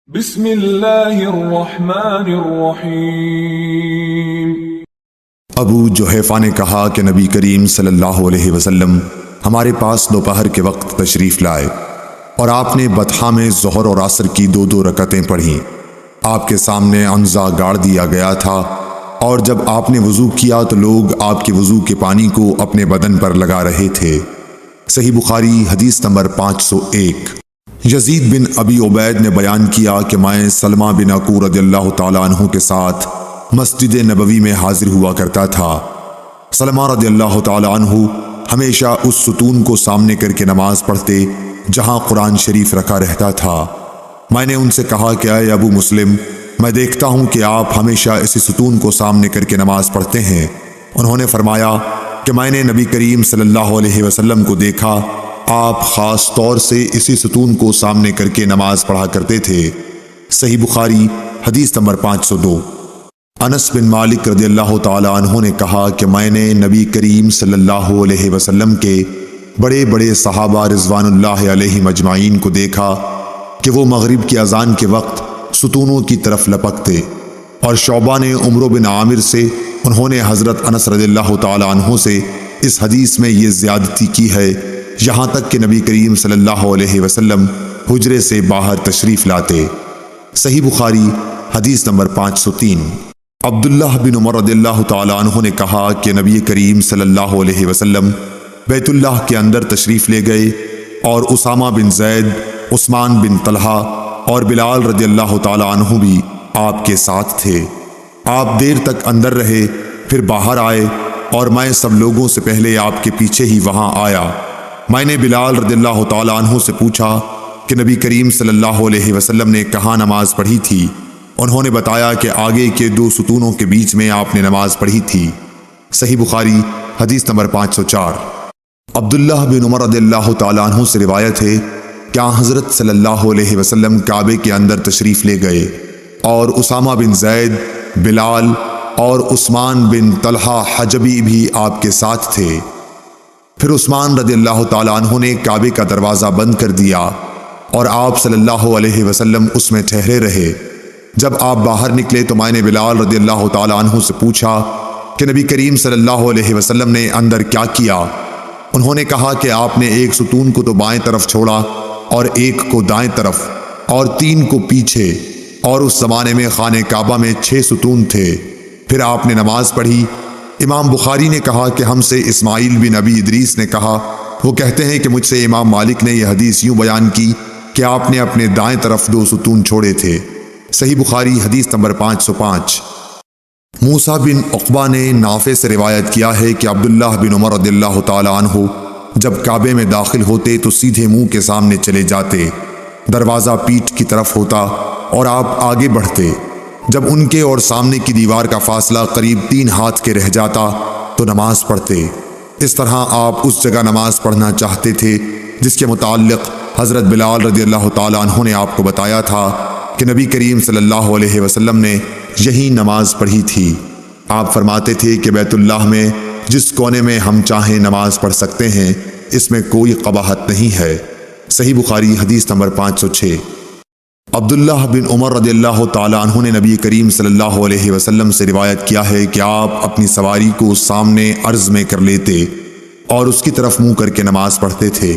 بسم اللہ الرحمن الرحیم۔ ابو جحیفہ نے کہا کہ نبی کریم صلی اللہ علیہ وسلم ہمارے پاس دوپہر کے وقت تشریف لائے اور آپ نے بطحا میں ظہر اور عصر کی دو رکعتیں پڑھیں۔ آپ کے سامنے عنزہ گاڑ دیا گیا تھا اور جب آپ نے وضو کیا تو لوگ آپ کے وضو کے پانی کو اپنے بدن پر لگا رہے تھے۔ صحیح بخاری حدیث نمبر 501۔ یزید بن ابی عبید نے بیان کیا کہ میں سلمہ بن عقور رضی اللہ تعالیٰ عنہ کے ساتھ مسجد نبوی میں حاضر ہوا کرتا تھا۔ سلمہ رضی اللہ تعالیٰ عنہ ہمیشہ اس ستون کو سامنے کر کے نماز پڑھتے جہاں قرآن شریف رکھا رہتا تھا۔ میں نے ان سے کہا کہ اے ابو مسلم، میں دیکھتا ہوں کہ آپ ہمیشہ اسی ستون کو سامنے کر کے نماز پڑھتے ہیں۔ انہوں نے فرمایا کہ میں نے نبی کریم صلی اللہ علیہ وسلم کو دیکھا، آپ خاص طور سے اسی ستون کو سامنے کر کے نماز پڑھا کرتے تھے۔ صحیح بخاری حدیث نمبر 502۔ انس بن مالک رضی اللہ تعالیٰ عنہ نے کہا کہ میں نے نبی کریم صلی اللہ علیہ وسلم کے بڑے بڑے صحابہ رضوان اللہ علیہم اجمعین کو دیکھا کہ وہ مغرب کی اذان کے وقت ستونوں کی طرف لپکتے، اور شعبہ نے عمرو بن عامر سے، انہوں نے حضرت انس رضی اللہ تعالیٰ عنہ سے اس حدیث میں یہ زیادتی کی ہے یہاں تک کہ نبی کریم صلی اللہ علیہ وسلم حجرے سے باہر تشریف لاتے۔ صحیح بخاری حدیث نمبر 503۔ عبداللہ بن عمر رضی اللہ تعالیٰ عنہ نے کہا کہ نبی کریم صلی اللہ علیہ وسلم بیت اللہ کے اندر تشریف لے گئے اور اسامہ بن زید، عثمان بن طلحہ اور بلال رضی اللہ تعالیٰ عنہ بھی آپ کے ساتھ تھے۔ آپ دیر تک اندر رہے، پھر باہر آئے اور میں سب لوگوں سے پہلے آپ کے پیچھے ہی وہاں آیا۔ میں نے بلال رضی اللہ تعالیٰ عنہ سے پوچھا کہ نبی کریم صلی اللہ علیہ وسلم نے کہاں نماز پڑھی تھی؟ انہوں نے بتایا کہ آگے کے دو ستونوں کے بیچ میں آپ نے نماز پڑھی تھی۔ صحیح بخاری حدیث نمبر 504۔ عبداللہ بن عمر رضی اللہ تعالیٰ عنہ سے روایت ہے کہ حضرت صلی اللہ علیہ وسلم کعبے کے اندر تشریف لے گئے اور اسامہ بن زید، بلال اور عثمان بن طلحہ حجبی بھی آپ کے ساتھ تھے۔ پھر عثمان رضی اللہ تعالیٰ عنہ نے کعبے کا دروازہ بند کر دیا اور آپ صلی اللہ علیہ وسلم اس میں ٹھہرے رہے۔ جب آپ باہر نکلے تو میں نے بلال رضی اللہ تعالیٰ عنہ سے پوچھا کہ نبی کریم صلی اللہ علیہ وسلم نے اندر کیا کیا؟ انہوں نے کہا کہ آپ نے ایک ستون کو تو بائیں طرف چھوڑا اور ایک کو دائیں طرف اور 3 کو پیچھے، اور اس زمانے میں خانہ کعبہ میں 6 ستون تھے۔ پھر آپ نے نماز پڑھی۔ امام بخاری نے کہا کہ ہم سے اسماعیل بن ابی ادریس نے کہا، وہ کہتے ہیں کہ مجھ سے امام مالک نے یہ حدیث یوں بیان کی کہ آپ نے اپنے دائیں طرف 2 ستون چھوڑے تھے۔ صحیح بخاری حدیث نمبر 505۔ موسیٰ بن عقبہ نے نافع سے روایت کیا ہے کہ عبداللہ بن عمر رضی اللہ تعالیٰ عنہ جب کعبے میں داخل ہوتے تو سیدھے منہ کے سامنے چلے جاتے، دروازہ پیٹھ کی طرف ہوتا اور آپ آگے بڑھتے۔ جب ان کے اور سامنے کی دیوار کا فاصلہ قریب 3 ہاتھ کے رہ جاتا تو نماز پڑھتے۔ اس طرح آپ اس جگہ نماز پڑھنا چاہتے تھے جس کے متعلق حضرت بلال رضی اللہ تعالیٰ عنہ نے آپ کو بتایا تھا کہ نبی کریم صلی اللہ علیہ وسلم نے یہی نماز پڑھی تھی۔ آپ فرماتے تھے کہ بیت اللہ میں جس کونے میں ہم چاہیں نماز پڑھ سکتے ہیں، اس میں کوئی قباحت نہیں ہے۔ صحیح بخاری حدیث نمبر 506۔ عبداللہ بن عمر رضی اللہ تعالیٰ عنہ نے نبی کریم صلی اللہ علیہ وسلم سے روایت کیا ہے کہ آپ اپنی سواری کو سامنے عرض میں کر لیتے اور اس کی طرف منہ کر کے نماز پڑھتے تھے۔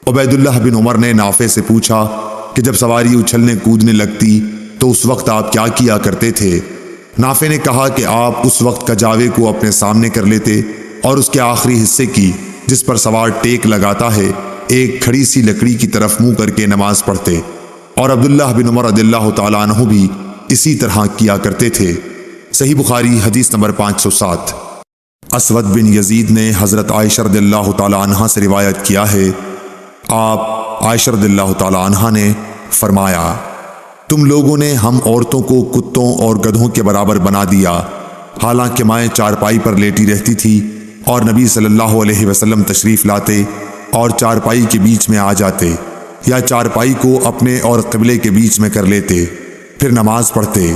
عبید اللہ بن عمر نے نافع سے پوچھا کہ جب سواری اچھلنے کودنے لگتی تو اس وقت آپ کیا کیا کرتے تھے؟ نافع نے کہا کہ آپ اس وقت کجاوے کو اپنے سامنے کر لیتے اور اس کے آخری حصے کی، جس پر سوار ٹیک لگاتا ہے، ایک کھڑی سی لکڑی کی طرف منہ کر کے نماز پڑھتے، اور عبداللہ بن عمر رضی اللہ تعالیٰ عنہ بھی اسی طرح کیا کرتے تھے۔ صحیح بخاری حدیث نمبر 507۔ اسود بن یزید نے حضرت عائشہ رضی اللہ تعالیٰ عنہ سے روایت کیا ہے، آپ عائشہ رضی اللہ تعالیٰ عنہ نے فرمایا، تم لوگوں نے ہم عورتوں کو کتوں اور گدھوں کے برابر بنا دیا، حالانکہ میں چارپائی پر لیٹی رہتی تھی اور نبی صلی اللہ علیہ وسلم تشریف لاتے اور چارپائی کے بیچ میں آ جاتے، یا چارپائی کو اپنے اور قبلے کے بیچ میں کر لیتے، پھر نماز پڑھتے۔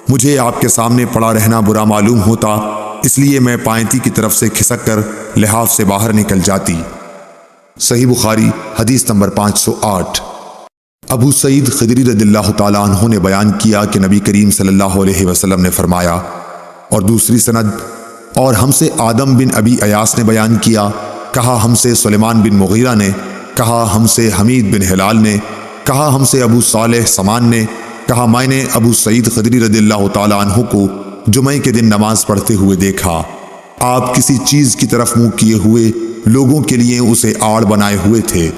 مجھے آپ کے سامنے پڑا رہنا برا معلوم ہوتا، اس لیے میں پائنتی کی طرف سے کھسک کر لحاف سے باہر نکل جاتی۔ صحیح بخاری حدیث نمبر 508۔ ابو سعید خدری رضی اللہ تعالیٰ عنہ نے بیان کیا کہ نبی کریم صلی اللہ علیہ وسلم نے فرمایا، اور دوسری سند، اور ہم سے آدم بن ابی ایاس نے بیان کیا، کہا ہم سے سلیمان بن مغیرہ نے، کہا ہم سے حمید بن ہلال نے، کہا ہم سے ابو صالح سمان نے، کہا میں نے ابو سعید خدری رضی اللہ تعالیٰ عنہ کو جمعہ کے دن نماز پڑھتے ہوئے دیکھا، آپ کسی چیز کی طرف منہ کیے ہوئے لوگوں کے لیے اسے آڑ بنائے ہوئے تھے۔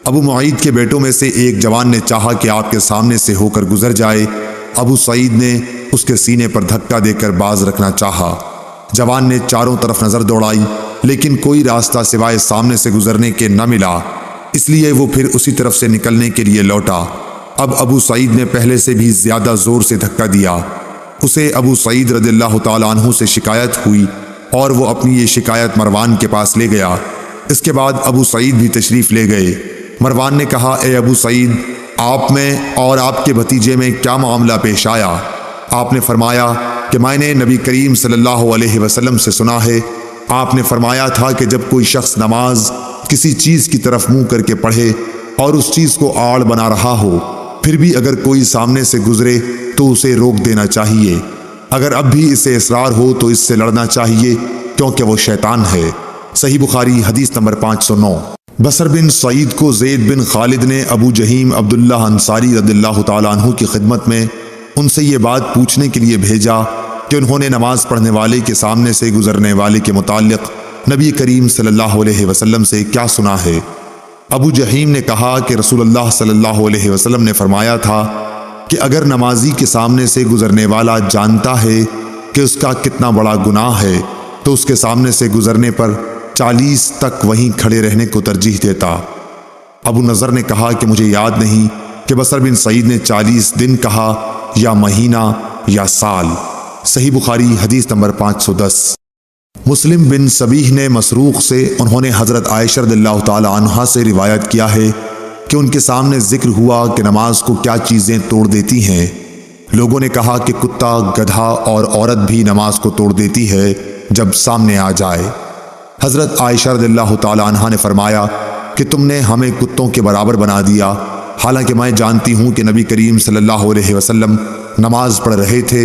ابو معید کے بیٹوں میں سے ایک جوان نے چاہا کہ آپ کے سامنے سے ہو کر گزر جائے، ابو سعید نے اس کے سینے پر دھکا دے کر باز رکھنا چاہا۔ جوان نے چاروں طرف نظر دوڑائی لیکن کوئی راستہ سوائے سامنے سے گزرنے کے نہ ملا، اس لیے وہ پھر اسی طرف سے نکلنے کے لیے لوٹا۔ اب ابو سعید نے پہلے سے بھی زیادہ زور سے دھکا دیا۔ اسے ابو سعید رضی اللہ تعالیٰ عنہ سے شکایت ہوئی اور وہ اپنی یہ شکایت مروان کے پاس لے گیا۔ اس کے بعد ابو سعید بھی تشریف لے گئے۔ مروان نے کہا، اے ابو سعید، آپ میں اور آپ کے بھتیجے میں کیا معاملہ پیش آیا؟ آپ نے فرمایا کہ میں نے نبی کریم صلی اللہ علیہ وسلم سے سنا ہے، آپ نے فرمایا تھا کہ جب کوئی شخص نماز کسی چیز کی طرف منہ کر کے پڑھے اور اس چیز کو آڑ بنا رہا ہو، پھر بھی اگر کوئی سامنے سے گزرے تو اسے روک دینا چاہیے، اگر اب بھی اسے اصرار ہو تو اس سے لڑنا چاہیے کیونکہ وہ شیطان ہے۔ صحیح بخاری حدیث نمبر 509۔ بصر بن سعید کو زید بن خالد نے ابو جہیم عبداللہ انصاری رضی اللہ تعالیٰ عنہ کی خدمت میں ان سے یہ بات پوچھنے کے لیے بھیجا کہ انہوں نے نماز پڑھنے والے کے سامنے سے گزرنے والے کے متعلق نبی کریم صلی اللہ علیہ وسلم سے کیا سنا ہے۔ ابو جہیم نے کہا کہ رسول اللہ صلی اللہ علیہ وسلم نے فرمایا تھا کہ اگر نمازی کے سامنے سے گزرنے والا جانتا ہے کہ اس کا کتنا بڑا گناہ ہے تو اس کے سامنے سے گزرنے پر 40 تک وہیں کھڑے رہنے کو ترجیح دیتا۔ ابو نضر نے کہا کہ مجھے یاد نہیں کہ بصر بن سعید نے 40 دن کہا یا مہینہ یا سال۔ صحیح بخاری حدیث نمبر 510۔ مسلم بن سبیح نے مسروق سے، انہوں نے حضرت عائشہ رضی اللہ تعالی عنہا سے روایت کیا ہے کہ ان کے سامنے ذکر ہوا کہ نماز کو کیا چیزیں توڑ دیتی ہیں۔ لوگوں نے کہا کہ کتا، گدھا اور عورت بھی نماز کو توڑ دیتی ہے جب سامنے آ جائے۔ حضرت عائشہ رضی اللہ تعالی عنہا نے فرمایا کہ تم نے ہمیں کتوں کے برابر بنا دیا، حالانکہ میں جانتی ہوں کہ نبی کریم صلی اللہ علیہ وسلم نماز پڑھ رہے تھے،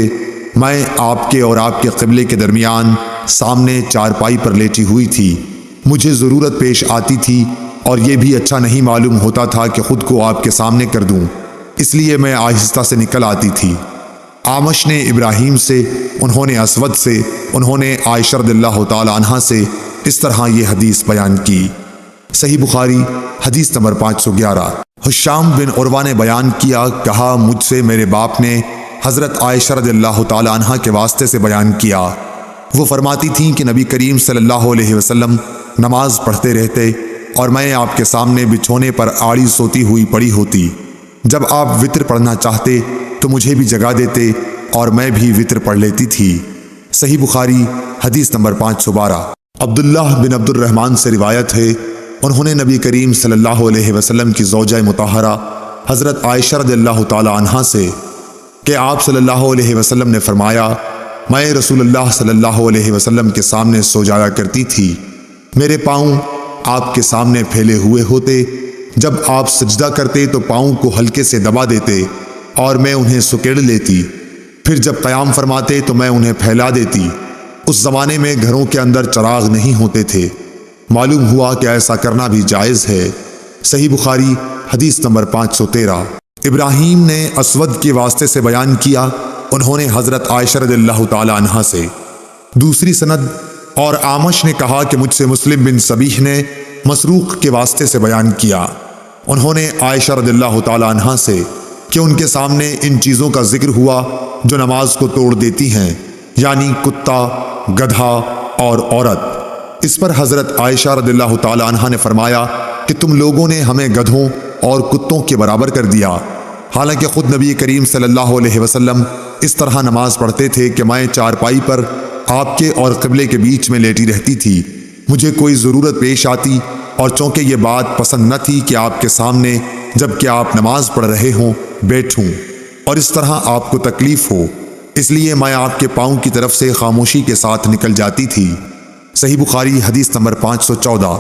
میں آپ کے اور آپ کے قبلے کے درمیان سامنے چارپائی پر لیٹی ہوئی تھی، مجھے ضرورت پیش آتی تھی اور یہ بھی اچھا نہیں معلوم ہوتا تھا کہ خود کو آپ کے سامنے کر دوں، اس لیے میں آہستہ سے نکل آتی تھی۔ آمش نے ابراہیم سے، انہوں نے اسود سے، انہوں نے عائشہ رضی اللہ تعالی عنہا سے اس طرح یہ حدیث بیان کی۔ صحیح بخاری حدیث نمبر 511۔ حشام بن عروہ نے بیان کیا، کہا مجھ سے میرے باپ نے حضرت عائشہ رضی اللہ تعالی عنہا کے واسطے سے بیان کیا، وہ فرماتی تھیں کہ نبی کریم صلی اللہ علیہ وسلم نماز پڑھتے رہتے اور میں آپ کے سامنے بچھونے پر آڑی سوتی ہوئی پڑی ہوتی، جب آپ وتر پڑھنا چاہتے تو مجھے بھی جگا دیتے اور میں بھی وتر پڑھ لیتی تھی۔ صحیح بخاری حدیث نمبر 512۔ عبداللہ بن عبد الرحمن سے روایت ہے، انہوں نے نبی کریم صلی اللہ علیہ وسلم کی زوجہ مطہرہ حضرت عائشہ رضی اللہ تعالی عنہا سے کہ آپ صلی اللہ علیہ وسلم نے فرمایا، میں رسول اللہ صلی اللہ علیہ وسلم کے سامنے سو جایا کرتی تھی، میرے پاؤں آپ کے سامنے پھیلے ہوئے ہوتے، جب آپ سجدہ کرتے تو پاؤں کو ہلکے سے دبا دیتے اور میں انہیں سکیڑ لیتی، پھر جب قیام فرماتے تو میں انہیں پھیلا دیتی۔ اس زمانے میں گھروں کے اندر چراغ نہیں ہوتے تھے، معلوم ہوا کہ ایسا کرنا بھی جائز ہے۔ صحیح بخاری حدیث نمبر 513۔ ابراہیم نے اسود کے واسطے سے بیان کیا، انہوں نے حضرت عائشہ رضی اللہ تعالی عنہا سے دوسری سند، اور آمش نے کہا کہ مجھ سے مسلم بن سبیح نے مسروق کے واسطے سے بیان کیا، انہوں نے عائشہ رضی اللہ تعالی عنہا سے کہ ان کے سامنے ان چیزوں کا ذکر ہوا جو نماز کو توڑ دیتی ہیں، یعنی کتا، گدھا اور عورت۔ اس پر حضرت عائشہ رضی اللہ تعالی عنہا نے فرمایا کہ تم لوگوں نے ہمیں گدھوں اور کتوں کے برابر کر دیا، حالانکہ خود نبی کریم صلی اللہ علیہ وسلم اس طرح نماز پڑھتے تھے کہ میں چارپائی پر آپ کے اور قبلے کے بیچ میں لیٹی رہتی تھی، مجھے کوئی ضرورت پیش آتی اور چونکہ یہ بات پسند نہ تھی کہ آپ کے سامنے جب کہ آپ نماز پڑھ رہے ہوں بیٹھوں اور اس طرح آپ کو تکلیف ہو، اس لیے میں آپ کے پاؤں کی طرف سے خاموشی کے ساتھ نکل جاتی تھی۔ صحیح بخاری حدیث نمبر 514۔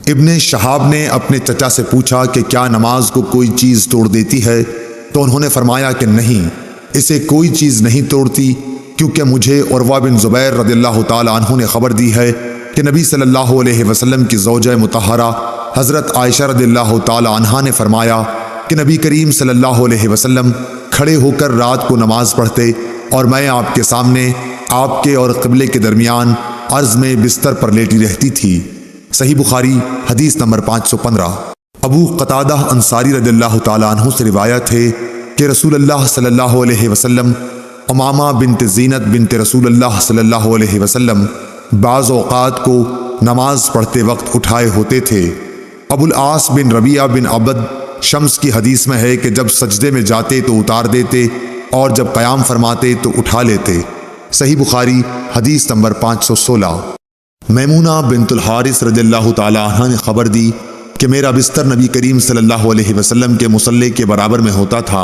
ابن شہاب نے اپنے چچا سے پوچھا کہ کیا نماز کو کوئی چیز توڑ دیتی ہے؟ تو انہوں نے فرمایا کہ نہیں، اسے کوئی چیز نہیں توڑتی، کیونکہ مجھے عروہ بن زبیر رضی اللہ تعالی عنہ نے خبر دی ہے کہ نبی صلی اللہ علیہ وسلم کی زوجہ مطہرہ حضرت عائشہ رضی اللہ تعالی عنہا نے فرمایا کہ نبی کریم صلی اللہ علیہ وسلم کھڑے ہو کر رات کو نماز پڑھتے اور میں آپ کے سامنے آپ کے اور قبلے کے درمیان عرض میں بستر پر لیٹی رہتی تھی۔ صحیح بخاری حدیث نمبر 515۔ ابو قتادہ انصاری رضی اللہ تعالی عنہ سے روایت ہے کہ رسول اللہ صلی اللہ علیہ وسلم امامہ بنت زینت بنت رسول اللہ صلی اللہ علیہ وسلم بعض اوقات کو نماز پڑھتے وقت اٹھائے ہوتے تھے۔ ابو العاص بن ربیعہ بن عبد شمس کی حدیث میں ہے کہ جب سجدے میں جاتے تو اتار دیتے اور جب قیام فرماتے تو اٹھا لیتے۔ صحیح بخاری حدیث نمبر 516۔ میمونہ بنت الحارث رضی اللہ تعالی عنہ نے خبر دی کہ میرا بستر نبی کریم صلی اللہ علیہ وسلم کے مصلی کے برابر میں ہوتا تھا،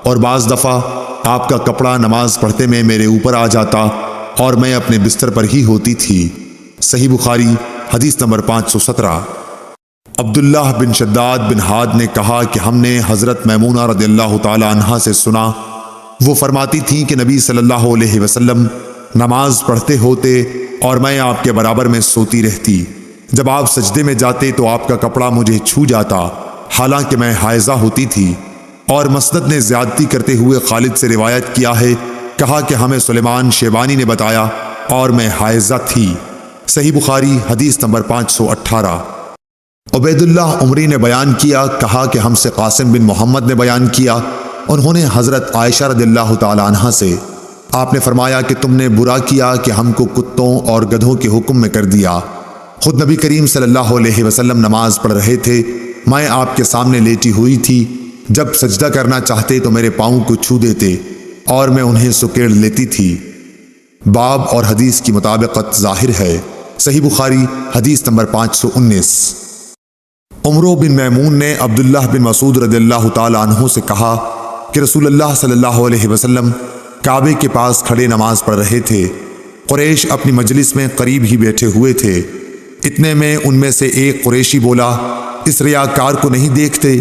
اور بعض دفعہ آپ کا کپڑا نماز پڑھتے میں میرے اوپر آ جاتا اور میں اپنے بستر پر ہی ہوتی تھی۔ صحیح بخاری حدیث نمبر 517۔ عبداللہ بن شداد بن ہاد نے کہا کہ ہم نے حضرت میمونہ رضی اللہ تعالی عنہا سے سنا، وہ فرماتی تھیں کہ نبی صلی اللہ علیہ وسلم نماز پڑھتے ہوتے اور میں آپ کے برابر میں سوتی رہتی۔ جب آپ سجدے میں جاتے تو آپ کا کپڑا مجھے چھو جاتا، حالانکہ میں حائضہ ہوتی تھی۔ اور مسند نے زیادتی کرتے ہوئے خالد سے روایت کیا ہے، کہا کہ ہمیں سلیمان شیبانی نے بتایا اور میں حائضہ تھی۔ صحیح بخاری حدیث نمبر 518۔ عبید اللہ عمری نے بیان کیا، کہا کہ ہم سے قاسم بن محمد نے بیان کیا، انہوں نے حضرت عائشہ رضی اللہ تعالی عنہا سے، آپ نے فرمایا کہ تم نے برا کیا کہ ہم کو کتوں اور گدھوں کے حکم میں کر دیا۔ خود نبی کریم صلی اللہ علیہ وسلم نماز پڑھ رہے تھے، میں آپ کے سامنے لیٹی ہوئی تھی، جب سجدہ کرنا چاہتے تو میرے پاؤں کو چھو دیتے اور میں انہیں سکیڑ لیتی تھی۔ باب اور حدیث کی مطابقت ظاہر ہے۔ صحیح بخاری حدیث نمبر 519۔ عمرو بن میمون نے عبداللہ بن مسعود رضی اللہ تعالی عنہ سے کہا کہ رسول اللہ صلی اللہ علیہ وسلم کعبے کے پاس کھڑے نماز پڑھ رہے تھے، قریش اپنی مجلس میں قریب ہی بیٹھے ہوئے تھے۔ اتنے میں ان میں سے ایک قریشی بولا، اس ریاکار کو نہیں دیکھتے؟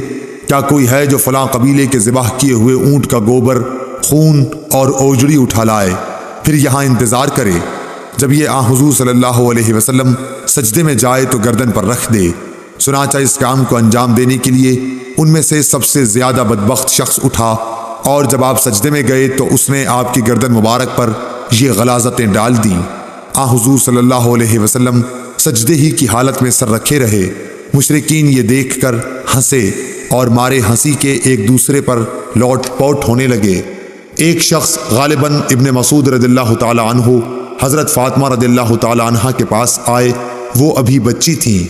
کیا کوئی ہے جو فلاں قبیلے کے ذبح کیے ہوئے اونٹ کا گوبر، خون اور اوجڑی اٹھا لائے، پھر یہاں انتظار کرے، جب یہ حضور صلی اللہ علیہ وسلم سجدے میں جائے تو گردن پر رکھ دے؟ چنانچہ اس کام کو انجام دینے کے لیے ان میں سے سب سے زیادہ بدبخت شخص اٹھا، اور جب آپ سجدے میں گئے تو اس نے آپ کی گردن مبارک پر یہ غلاظتیں ڈال دیں۔ حضور صلی اللہ علیہ وسلم سجدے ہی کی حالت میں سر رکھے رہے۔ مشرکین یہ دیکھ کر ہنسے اور مارے ہنسی کے ایک دوسرے پر لوٹ پوٹ ہونے لگے۔ ایک شخص غالباً ابن مسعود رضی اللہ تعالی عنہ حضرت فاطمہ رضی اللہ تعالی عنہ کے پاس آئے، وہ ابھی بچی تھیں۔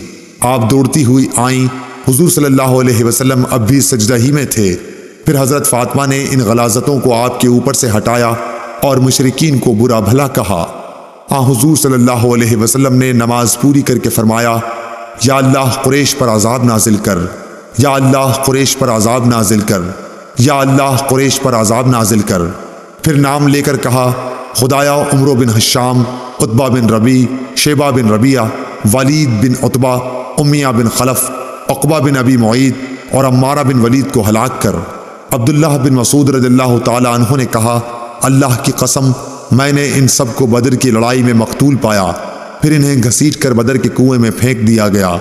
آپ دوڑتی ہوئی آئیں، حضور صلی اللہ علیہ وسلم اب بھی سجدہ ہی میں تھے۔ پھر حضرت فاطمہ نے ان غلاظتوں کو آپ کے اوپر سے ہٹایا اور مشرکین کو برا بھلا کہا۔ حضور صلی اللہ علیہ وسلم نے نماز پوری کر کے فرمایا، یا اللہ قریش پر عذاب نازل کر، یا اللہ قریش پر عذاب نازل کر، یا اللہ قریش پر عذاب نازل کر۔ پھر نام لے کر کہا، خدایا عمرو بن حشام، عتبہ بن ربیع، شیبہ بن ربیعہ، ولید بن عتبہ، امیہ بن خلف، عقبہ بن ابی معیط اور عمارہ بن ولید کو ہلاک کر۔ عبداللہ بن مسعود رضی اللہ تعالی عنہ نے کہا، اللہ کی قسم میں نے ان سب کو بدر کی لڑائی میں مقتول پایا، پھر انہیں گھسیٹ کر بدر کے کنویں میں پھینک دیا گیا۔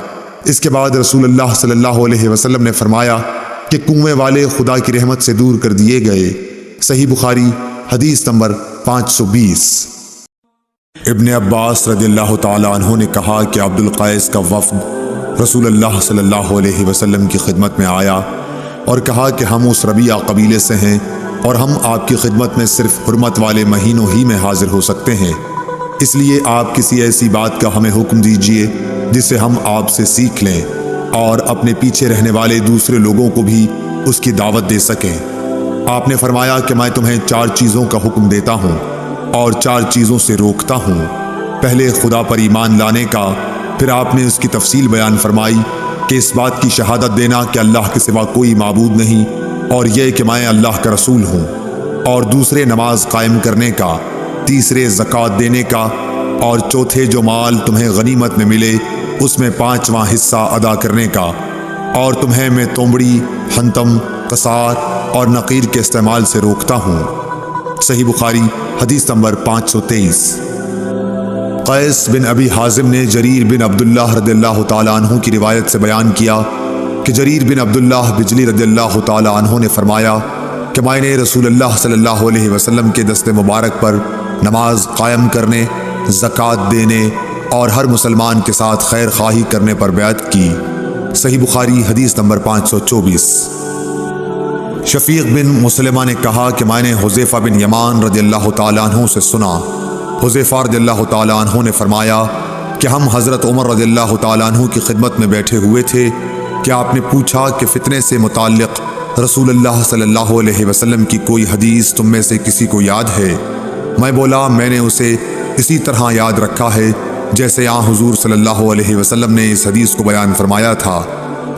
اس کے بعد رسول اللہ صلی اللہ علیہ وسلم نے فرمایا کہ کنویں والے خدا کی رحمت سے دور کر دیے گئے۔ صحیح بخاری حدیث نمبر 520۔ ابن عباس رضی اللہ تعالی عنہ نے کہا کہ عبد القیس کا وفد رسول اللہ صلی اللہ علیہ وسلم کی خدمت میں آیا اور کہا کہ ہم اس ربیعہ قبیلے سے ہیں اور ہم آپ کی خدمت میں صرف حرمت والے مہینوں ہی میں حاضر ہو سکتے ہیں، اس لیے آپ کسی ایسی بات کا ہمیں حکم دیجئے جسے ہم آپ سے سیکھ لیں اور اپنے پیچھے رہنے والے دوسرے لوگوں کو بھی اس کی دعوت دے سکیں۔ آپ نے فرمایا کہ میں تمہیں 4 چیزوں کا حکم دیتا ہوں اور 4 چیزوں سے روکتا ہوں۔ پہلے خدا پر ایمان لانے کا، پھر آپ نے اس کی تفصیل بیان فرمائی کہ اس بات کی شہادت دینا کہ اللہ کے سوا کوئی معبود نہیں اور یہ کہ میں اللہ کا رسول ہوں، اور دوسرے نماز قائم کرنے کا، تیسرے زکوٰۃ دینے کا، اور چوتھے جو مال تمہیں غنیمت میں ملے اس میں 5واں حصہ ادا کرنے کا، اور تمہیں میں تومڑی، حنتم، قصار اور نقیر کے استعمال سے روکتا ہوں۔ صحیح بخاری حدیث نمبر 523۔ قیس بن ابی حازم نے جریر بن عبداللہ رضی اللہ تعالیٰ عنہ کی روایت سے بیان کیا کہ جریر بن عبداللہ بجلی رضی اللہ تعالیٰ عنہ نے فرمایا کہ میں نے رسول اللہ صلی اللہ علیہ وسلم کے دست مبارک پر نماز قائم کرنے، زکوٰۃ دینے اور ہر مسلمان کے ساتھ خیر خواہی کرنے پر بیعت کی۔ صحیح بخاری حدیث نمبر 524۔ شفیق بن مسلمہ نے کہا کہ میں نے حذیفہ بن یمان رضی اللہ تعالیٰ عنہ سے سنا۔ حذیفہ رضی اللہ تعالیٰ عنہ نے فرمایا کہ ہم حضرت عمر رضی اللہ تعالیٰ عنہ کی خدمت میں بیٹھے ہوئے تھے کہ آپ نے پوچھا کہ فتنے سے متعلق رسول اللہ صلی اللہ علیہ وسلم کی کوئی حدیث تم میں سے کسی کو یاد ہے؟ میں بولا میں نے اسے اسی طرح یاد رکھا ہے جیسے حضور صلی اللہ علیہ وسلم نے اس حدیث کو بیان فرمایا تھا۔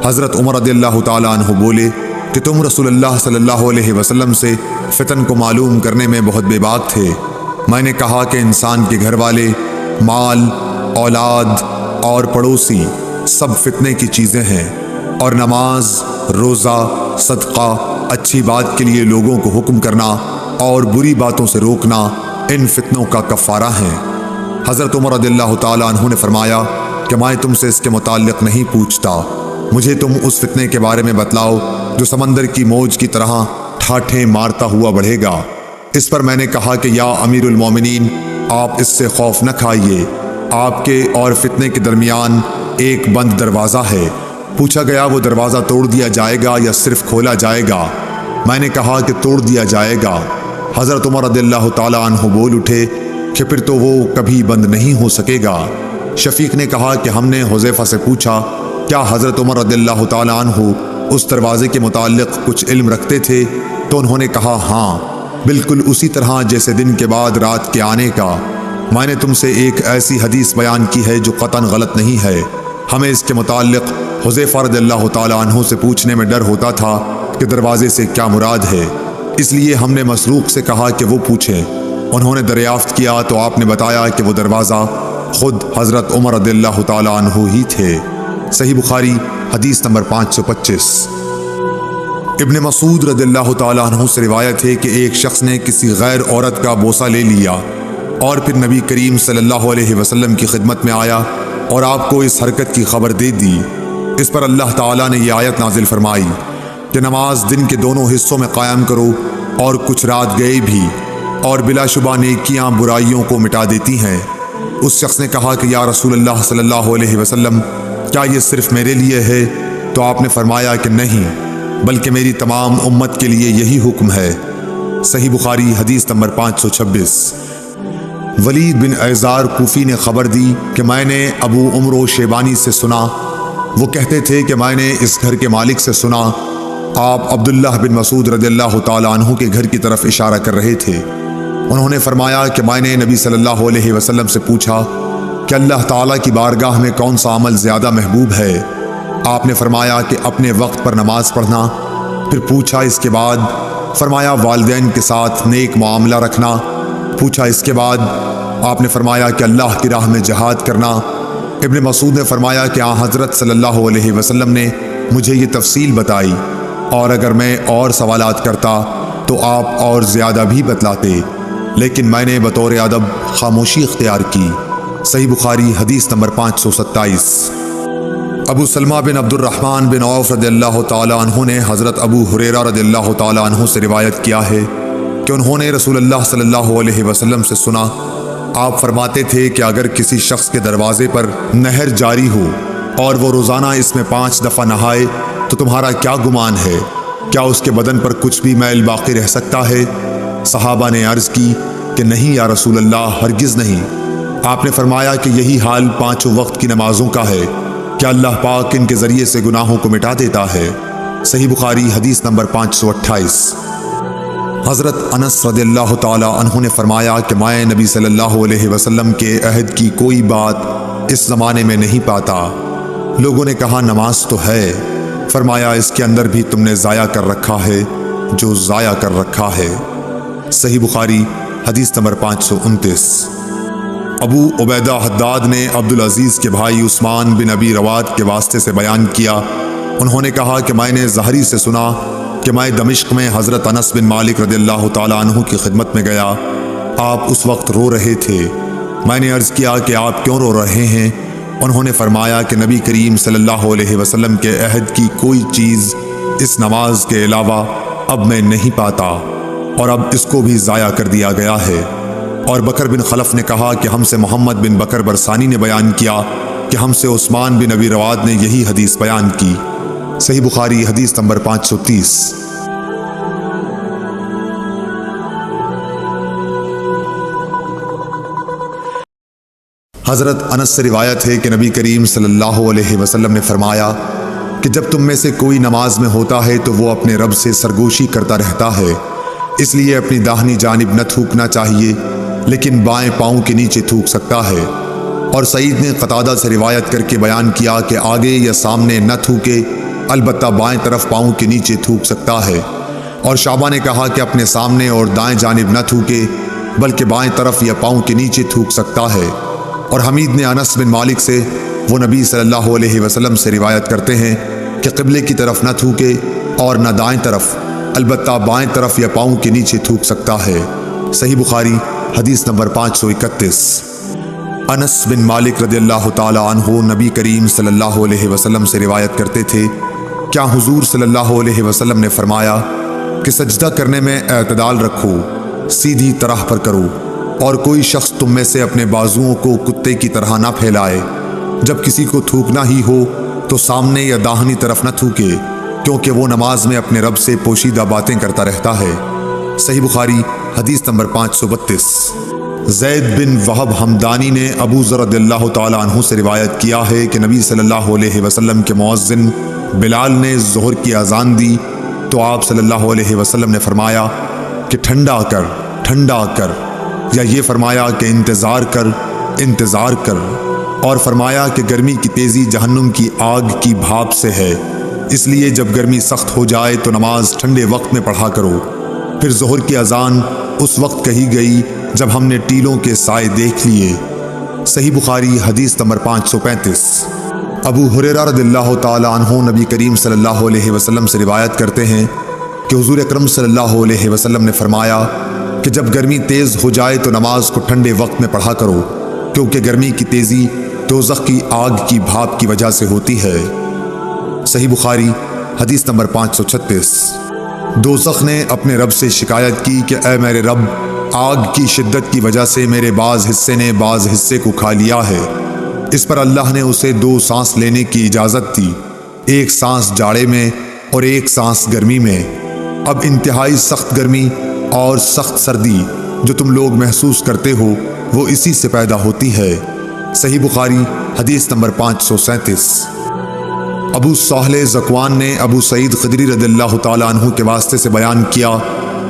حضرت عمر رضی اللہ تعالیٰ عنہ بولے کہ تم رسول اللہ صلی اللہ علیہ وسلم سے فتن کو معلوم کرنے میں بہت بے باک تھے۔ میں نے کہا کہ انسان کے گھر والے، مال، اولاد اور پڑوسی سب فتنے کی چیزیں ہیں، اور نماز، روزہ، صدقہ، اچھی بات کے لیے لوگوں کو حکم کرنا اور بری باتوں سے روکنا ان فتنوں کا کفارہ ہیں۔ حضرت عمر رضی اللہ تعالیٰ عنہ نے فرمایا کہ میں تم سے اس کے متعلق نہیں پوچھتا، مجھے تم اس فتنے کے بارے میں بتلاؤ جو سمندر کی موج کی طرح ٹھاٹھیں مارتا ہوا بڑھے گا۔ اس پر میں نے کہا کہ یا امیر المومنین، آپ اس سے خوف نہ کھائیے، آپ کے اور فتنے کے درمیان ایک بند دروازہ ہے۔ پوچھا گیا وہ دروازہ توڑ دیا جائے گا یا صرف کھولا جائے گا؟ میں نے کہا کہ توڑ دیا جائے گا۔ حضرت عمر رضی اللہ تعالیٰ عنہ بول اٹھے کہ پھر تو وہ کبھی بند نہیں ہو سکے گا۔ شفیق نے کہا کہ ہم نے حذیفہ سے پوچھا کیا حضرت عمر رضی اللہ تعالیٰ عنہ اس دروازے کے متعلق کچھ علم رکھتے تھے؟ تو انہوں نے کہا ہاں، بالکل اسی طرح جیسے دن کے بعد رات کے آنے کا۔ میں نے تم سے ایک ایسی حدیث بیان کی ہے جو قطعاً غلط نہیں ہے۔ ہمیں اس کے متعلق حذیفہ رضی اللہ تعالیٰ عنہ سے پوچھنے میں ڈر ہوتا تھا کہ دروازے سے کیا مراد ہے، اس لیے ہم نے مسروق سے کہا کہ وہ پوچھیں۔ انہوں نے دریافت کیا تو آپ نے بتایا کہ وہ دروازہ خود حضرت عمر رضی اللہ تعالیٰ عنہ ہی تھے۔ صحیح بخاری حدیث نمبر 525۔ ابن مسعود رضی اللہ تعالیٰ عنہ سے روایت ہے کہ ایک شخص نے کسی غیر عورت کا بوسہ لے لیا اور پھر نبی کریم صلی اللہ علیہ وسلم کی خدمت میں آیا اور آپ کو اس حرکت کی خبر دے دی۔ اس پر اللہ تعالیٰ نے یہ آیت نازل فرمائی کہ نماز دن کے دونوں حصوں میں قائم کرو اور کچھ رات گئے بھی، اور بلا شبہ نیکیاں برائیوں کو مٹا دیتی ہیں۔ اس شخص نے کہا کہ یا رسول اللہ صلی اللہ علیہ وسلم، کیا یہ صرف میرے لیے ہے؟ تو آپ نے فرمایا کہ نہیں، بلکہ میری تمام امت کے لیے یہی حکم ہے۔ صحیح بخاری حدیث نمبر 526۔ ولید بن ایزار کوفی نے خبر دی کہ میں نے ابو عمرو شیبانی سے سنا، وہ کہتے تھے کہ میں نے اس گھر کے مالک سے سنا، آپ عبداللہ بن مسعود رضی اللہ تعالیٰ عنہ کے گھر کی طرف اشارہ کر رہے تھے۔ انہوں نے فرمایا کہ میں نے نبی صلی اللہ علیہ وسلم سے پوچھا کہ اللہ تعالیٰ کی بارگاہ میں کون سا عمل زیادہ محبوب ہے؟ آپ نے فرمایا کہ اپنے وقت پر نماز پڑھنا۔ پھر پوچھا اس کے بعد؟ فرمایا والدین کے ساتھ نیک معاملہ رکھنا۔ پوچھا اس کے بعد؟ آپ نے فرمایا کہ اللہ کی راہ میں جہاد کرنا۔ ابن مسعود نے فرمایا کہ حضرت صلی اللہ علیہ وسلم نے مجھے یہ تفصیل بتائی، اور اگر میں اور سوالات کرتا تو آپ اور زیادہ بھی بتلاتے، لیکن میں نے بطور ادب خاموشی اختیار کی۔ صحیح بخاری حدیث نمبر 527۔ ابو سلمہ بن عبد الرحمن بن عوف رضی اللہ تعالیٰ عنہ نے حضرت ابو ہریرہ رضی اللہ تعالیٰ عنہ سے روایت کیا ہے کہ انہوں نے رسول اللہ صلی اللہ علیہ وسلم سے سنا، آپ فرماتے تھے کہ اگر کسی شخص کے دروازے پر نہر جاری ہو اور وہ روزانہ اس میں 5 دفعہ نہائے تو تمہارا کیا گمان ہے؟ کیا اس کے بدن پر کچھ بھی میل باقی رہ سکتا ہے؟ صحابہ نے عرض کی کہ نہیں یا رسول اللہ، ہرگز نہیں۔ آپ نے فرمایا کہ یہی حال 5 وقت کی نمازوں کا ہے، کیا اللہ پاک ان کے ذریعے سے گناہوں کو مٹا دیتا ہے۔ صحیح بخاری حدیث نمبر 528۔ حضرت انس رضی اللہ تعالیٰ عنہ نے فرمایا کہ میں نبی صلی اللہ علیہ وسلم کے عہد کی کوئی بات اس زمانے میں نہیں پاتا۔ لوگوں نے کہا نماز تو ہے، فرمایا اس کے اندر بھی تم نے ضائع کر رکھا ہے جو ضائع کر رکھا ہے۔ صحیح بخاری حدیث نمبر 529۔ ابو عبیدہ حداد نے عبدالعزیز کے بھائی عثمان بن ابی رواد کے واسطے سے بیان کیا، انہوں نے کہا کہ میں نے زہری سے سنا کہ میں دمشق میں حضرت انس بن مالک رضی اللہ تعالیٰ عنہ کی خدمت میں گیا، آپ اس وقت رو رہے تھے۔ میں نے عرض کیا کہ آپ کیوں رو رہے ہیں؟ انہوں نے فرمایا کہ نبی کریم صلی اللہ علیہ وسلم کے عہد کی کوئی چیز اس نماز کے علاوہ اب میں نہیں پاتا، اور اب اس کو بھی ضائع کر دیا گیا ہے۔ اور بکر بن خلف نے کہا کہ ہم سے محمد بن بکر برسانی نے بیان کیا کہ ہم سے عثمان بن ابی رواد نے یہی حدیث بیان کی۔ صحیح بخاری حدیث نمبر 530۔ حضرت انس سے روایت ہے کہ نبی کریم صلی اللہ علیہ وسلم نے فرمایا کہ جب تم میں سے کوئی نماز میں ہوتا ہے تو وہ اپنے رب سے سرگوشی کرتا رہتا ہے، اس لیے اپنی داہنی جانب نہ تھوکنا چاہیے، لیکن بائیں پاؤں کے نیچے تھوک سکتا ہے۔ اور سعید نے قتادہ سے روایت کر کے بیان کیا کہ آگے یا سامنے نہ تھوکے، البتہ بائیں طرف پاؤں کے نیچے تھوک سکتا ہے۔ اور شعبہ نے کہا کہ اپنے سامنے اور دائیں جانب نہ تھوکے، بلکہ بائیں طرف یا پاؤں کے نیچے تھوک سکتا ہے۔ اور حمید نے انس بن مالک سے، وہ نبی صلی اللہ علیہ وسلم سے روایت کرتے ہیں کہ قبلے کی طرف نہ تھوکے اور نہ دائیں طرف، البتہ بائیں طرف یا پاؤں کے نیچے تھوک سکتا ہے۔ صحیح بخاری حدیث نمبر 531۔ انس بن مالک رضی اللہ تعالی عنہ نبی کریم صلی اللہ علیہ وسلم سے روایت کرتے تھے، کیا حضور صلی اللہ علیہ وسلم نے فرمایا کہ سجدہ کرنے میں اعتدال رکھو، سیدھی طرح پر کرو، اور کوئی شخص تم میں سے اپنے بازوؤں کو کتے کی طرح نہ پھیلائے، جب کسی کو تھوکنا ہی ہو تو سامنے یا داہنی طرف نہ تھوکے، کیونکہ وہ نماز میں اپنے رب سے پوشیدہ باتیں کرتا رہتا ہے۔ صحیح بخاری حدیث نمبر 532۔ زید بن وہب ہمدانی نے ابو ذر رضی اللہ تعالیٰ عنہ سے روایت کیا ہے کہ نبی صلی اللہ علیہ وسلم کے مؤذن بلال نے ظہر کی اذان دی تو آپ صلی اللہ علیہ وسلم نے فرمایا کہ ٹھنڈا کر، ٹھنڈا کر، یا یہ فرمایا کہ انتظار کر، انتظار کر، اور فرمایا کہ گرمی کی تیزی جہنم کی آگ کی بھاپ سے ہے، اس لیے جب گرمی سخت ہو جائے تو نماز ٹھنڈے وقت میں پڑھا کرو۔ پھر ظہر کی اذان اس وقت کہی گئی جب ہم نے ٹیلوں کے سائے دیکھ لیے۔ صحیح بخاری حدیث نمبر 535۔ ابو ہریرہ رضی اللہ تعالی عنہ نبی کریم صلی اللہ علیہ وسلم سے روایت کرتے ہیں کہ حضور اکرم صلی اللہ علیہ وسلم نے فرمایا کہ جب گرمی تیز ہو جائے تو نماز کو ٹھنڈے وقت میں پڑھا کرو، کیونکہ گرمی کی تیزی دوزخ کی آگ کی بھاپ کی وجہ سے ہوتی ہے۔ صحیح بخاری حدیث نمبر 536۔ دوزخ نے اپنے رب سے شکایت کی کہ اے میرے رب، آگ کی شدت کی وجہ سے میرے بعض حصے نے بعض حصے کو کھا لیا ہے۔ اس پر اللہ نے اسے 2 سانس لینے کی اجازت دی، ایک سانس جاڑے میں اور ایک سانس گرمی میں۔ اب انتہائی سخت گرمی اور سخت سردی جو تم لوگ محسوس کرتے ہو وہ اسی سے پیدا ہوتی ہے۔ صحیح بخاری حدیث نمبر 537۔ ابو صالح ذکوان نے ابو سعید خدری رضی اللہ تعالیٰ عنہ کے واسطے سے بیان کیا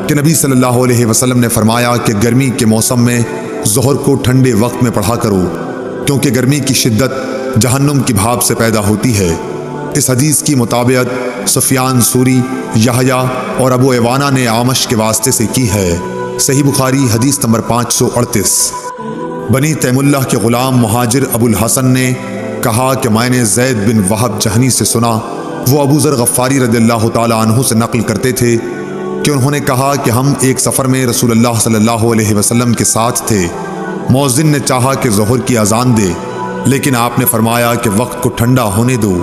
کہ نبی صلی اللہ علیہ وسلم نے فرمایا کہ گرمی کے موسم میں ظہر کو ٹھنڈے وقت میں پڑھا کرو، کیونکہ گرمی کی شدت جہنم کی بھاپ سے پیدا ہوتی ہے۔ اس حدیث کی مطابقت سفیان ثوری، یحییٰ اور ابو عوانہ نے اعمش کے واسطے سے کی ہے۔ صحیح بخاری حدیث نمبر 538۔ بنی تیم اللہ کے غلام مہاجر ابو الحسن نے کہا کہ میں نے زید بن وہب جہنی سے سنا، وہ ابو ذر غفاری رضی اللہ تعالیٰ عنہ سے نقل کرتے تھے کہ انہوں نے کہا کہ ہم ایک سفر میں رسول اللہ صلی اللہ علیہ وسلم کے ساتھ تھے۔ مؤذن نے چاہا کہ ظہر کی اذان دے، لیکن آپ نے فرمایا کہ وقت کو ٹھنڈا ہونے دو۔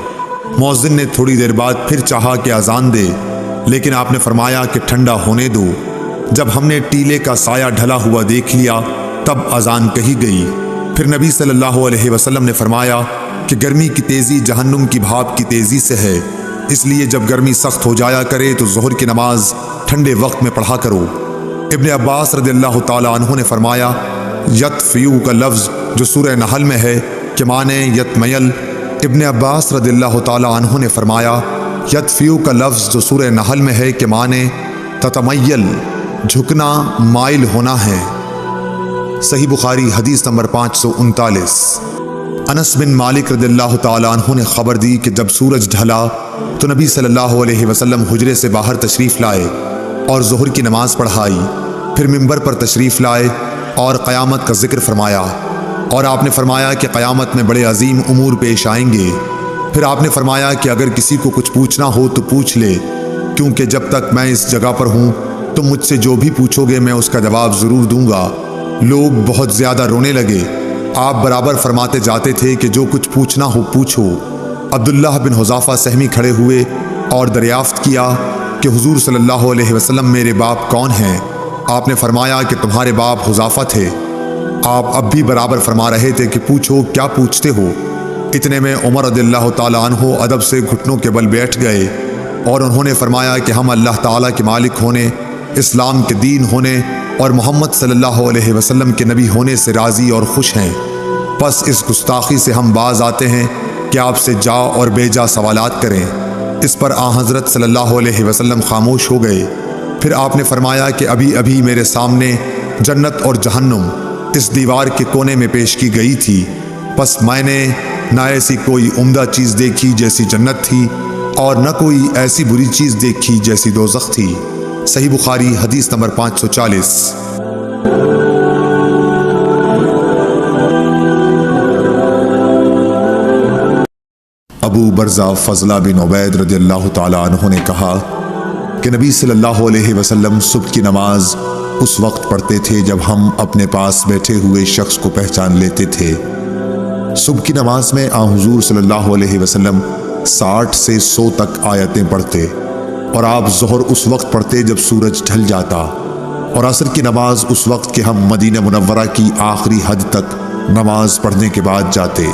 مؤذن نے تھوڑی دیر بعد پھر چاہا کہ اذان دے، لیکن آپ نے فرمایا کہ ٹھنڈا ہونے دو۔ جب ہم نے ٹیلے کا سایہ ڈھلا ہوا دیکھ لیا تب اذان کہی گئی۔ پھر نبی صلی اللہ علیہ وسلم نے فرمایا کہ گرمی کی تیزی جہنم کی بھاپ کی تیزی سے ہے، اس لیے جب گرمی سخت ہو جایا کرے تو ظہر کی نماز ٹھنڈے وقت میں پڑھا کرو۔ ابن عباس رضی اللہ تعالیٰ عنہ نے فرمایا یطفیو کا لفظ جو سورہ نحل میں ہے کہ معنی یتمیل۔ ابن عباس رضی اللہ تعالیٰ عنہ نے فرمایا یطفیو کا لفظ جو سورہ نحل میں ہے کہ معنی تتمیل، جھکنا، مائل ہونا ہے۔ صحیح بخاری حدیث نمبر 539۔ انس بن مالک رضی اللہ تعالیٰ عنہ نے خبر دی کہ جب سورج ڈھلا تو نبی صلی اللہ علیہ وسلم حجرے سے باہر تشریف لائے اور ظہر کی نماز پڑھائی، پھر منبر پر تشریف لائے اور قیامت کا ذکر فرمایا۔ اور آپ نے فرمایا کہ قیامت میں بڑے عظیم امور پیش آئیں گے۔ پھر آپ نے فرمایا کہ اگر کسی کو کچھ پوچھنا ہو تو پوچھ لے، کیونکہ جب تک میں اس جگہ پر ہوں تم مجھ سے جو بھی پوچھو گے میں اس کا جواب ضرور دوں گا۔ لوگ بہت زیادہ رونے لگے۔ آپ برابر فرماتے جاتے تھے کہ جو کچھ پوچھنا ہو پوچھو۔ عبداللہ بن حذافہ سہمی کھڑے ہوئے اور دریافت کیا کہ حضور صلی اللہ علیہ وسلم میرے باپ کون ہیں؟ آپ نے فرمایا کہ تمہارے باپ حذافہ تھے۔ آپ اب بھی برابر فرما رہے تھے کہ پوچھو، کیا پوچھتے ہو؟ اتنے میں عمر رضی اللہ تعالیٰ عنہ ادب سے گھٹنوں کے بل بیٹھ گئے اور انہوں نے فرمایا کہ ہم اللہ تعالیٰ کے مالک ہونے، اسلام کے دین ہونے اور محمد صلی اللہ علیہ وسلم کے نبی ہونے سے راضی اور خوش ہیں۔ پس اس گستاخی سے ہم باز آتے ہیں کہ آپ سے جا اور بے جا سوالات کریں۔ اس پر آن حضرت صلی اللہ علیہ وسلم خاموش ہو گئے۔ پھر آپ نے فرمایا کہ ابھی ابھی میرے سامنے جنت اور جہنم اس دیوار کے کونے میں پیش کی گئی تھی، پس میں نے نہ ایسی کوئی عمدہ چیز دیکھی جیسی جنت تھی اور نہ کوئی ایسی بری چیز دیکھی جیسی دوزخ تھی۔ صحیح بخاری حدیث نمبر 540۔ ابو برزہ فضلہ بن عبید رضی اللہ تعالیٰ عنہ نے کہا کہ نبی صلی اللہ علیہ وسلم صبح کی نماز اس وقت پڑھتے تھے جب ہم اپنے پاس بیٹھے ہوئے شخص کو پہچان لیتے تھے۔ صبح کی نماز میں آن حضور صلی اللہ علیہ وسلم 60 سے 100 تک آیتیں پڑھتے، اور آپ ظہر اس وقت پڑھتے جب سورج ڈھل جاتا، اور عصر کی نماز اس وقت کہ ہم مدینہ منورہ کی آخری حد تک نماز پڑھنے کے بعد جاتے،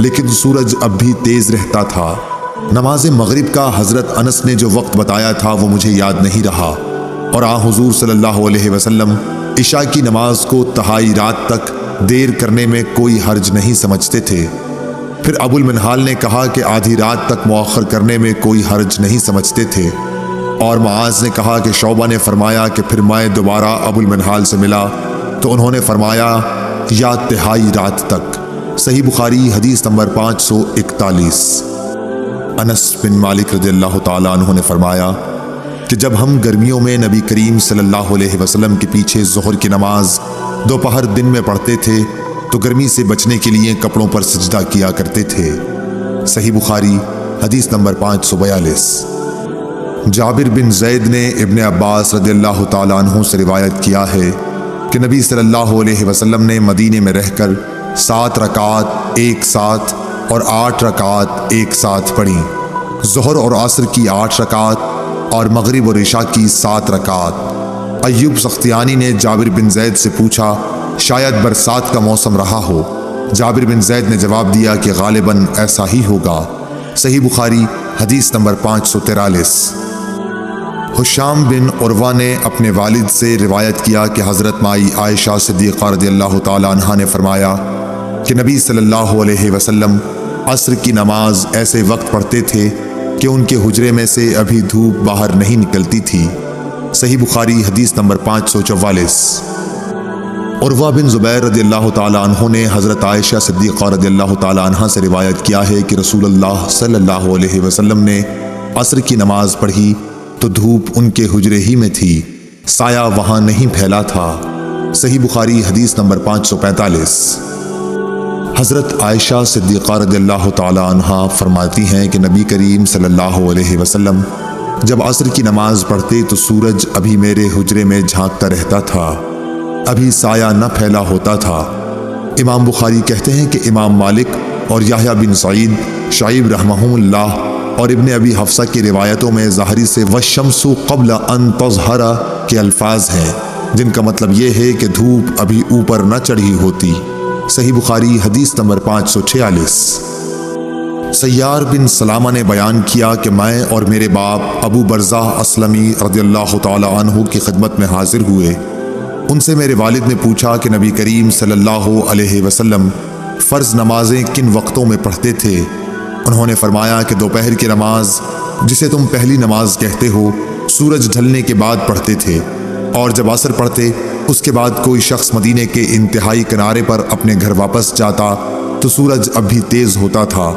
لیکن سورج اب بھی تیز رہتا تھا۔ نماز مغرب کا حضرت انس نے جو وقت بتایا تھا وہ مجھے یاد نہیں رہا، اور آن حضور صلی اللہ علیہ وسلم عشاء کی نماز کو تہائی رات تک دیر کرنے میں کوئی حرج نہیں سمجھتے تھے۔ پھر ابو المنہال نے کہا کہ آدھی رات تک مؤخر کرنے میں کوئی حرج نہیں سمجھتے تھے، اور معاذ نے کہا کہ شعبہ نے فرمایا کہ پھر میں دوبارہ ابو المنہال سے ملا تو انہوں نے فرمایا یا تہائی رات تک۔ صحیح بخاری حدیث نمبر 541۔ انس بن مالک رضی اللہ تعالیٰ عنہ نے فرمایا کہ جب ہم گرمیوں میں نبی کریم صلی اللہ علیہ وسلم کے پیچھے ظہر کی نماز دوپہر دن میں پڑھتے تھے تو گرمی سے بچنے کے لیے کپڑوں پر سجدہ کیا کرتے تھے۔ صحیح بخاری حدیث نمبر 542۔ جابر بن زید نے ابن عباس رضی اللہ تعالیٰ عنہ سے روایت کیا ہے کہ نبی صلی اللہ علیہ وسلم نے مدینے میں رہ کر 7 رکعات ایک ساتھ اور 8 رکعات ایک ساتھ پڑھی، ظہر اور عصر کی 8 رکعات اور مغرب اور عشاء کی 7 رکعات۔ ایوب سختیانی نے جابر بن زید سے پوچھا شاید برسات کا موسم رہا ہو۔ جابر بن زید نے جواب دیا کہ غالباً ایسا ہی ہوگا۔ صحیح بخاری حدیث نمبر 543۔ حشام بن عروہ نے اپنے والد سے روایت کیا کہ حضرت مائی عائشہ صدیقہ رضی اللہ تعالی عنہا نے فرمایا کہ نبی صلی اللہ علیہ وسلم عصر کی نماز ایسے وقت پڑھتے تھے کہ ان کے حجرے میں سے ابھی دھوپ باہر نہیں نکلتی تھی۔ صحیح بخاری حدیث نمبر 544۔ عروہ بن زبیر رضی اللہ تعالیٰ عنہ نے حضرت عائشہ صدیقہ رضی اللہ تعالیٰ عنہ سے روایت کیا ہے کہ رسول اللہ صلی اللہ علیہ وسلم نے عصر کی نماز پڑھی تو دھوپ ان کے حجرے ہی میں تھی، سایہ وہاں نہیں پھیلا تھا۔ صحیح بخاری حدیث نمبر 545۔ حضرت عائشہ صدیقہ رضی اللہ تعالیٰ عنہ فرماتی ہیں کہ نبی کریم صلی اللہ علیہ وسلم جب عصر کی نماز پڑھتے تو سورج ابھی میرے حجرے میں جھانکتا رہتا تھا، ابھی سایہ نہ پھیلا ہوتا تھا۔ امام بخاری کہتے ہیں کہ امام مالک اور یحییٰ بن سعید شعیب رحمہم اللہ اور ابن ابی حفصہ کی روایتوں میں ظاہری سے وَالشَّمْسُ قَبْلَ أَن تَظْهَرَ کے الفاظ ہیں، جن کا مطلب یہ ہے کہ دھوپ ابھی اوپر نہ چڑھی ہوتی۔ صحیح بخاری حدیث نمبر 546۔ سیار بن سلامہ نے بیان کیا کہ میں اور میرے باپ ابو برزہ اسلمی رضی اللہ تعالی عنہ کی خدمت میں حاضر ہوئے۔ ان سے میرے والد نے پوچھا کہ نبی کریم صلی اللہ علیہ وسلم فرض نمازیں کن وقتوں میں پڑھتے تھے؟ انہوں نے فرمایا کہ دوپہر کی نماز جسے تم پہلی نماز کہتے ہو سورج ڈھلنے کے بعد پڑھتے تھے، اور جب عصر پڑھتے اس کے بعد کوئی شخص مدینے کے انتہائی کنارے پر اپنے گھر واپس جاتا تو سورج اب بھی تیز ہوتا تھا۔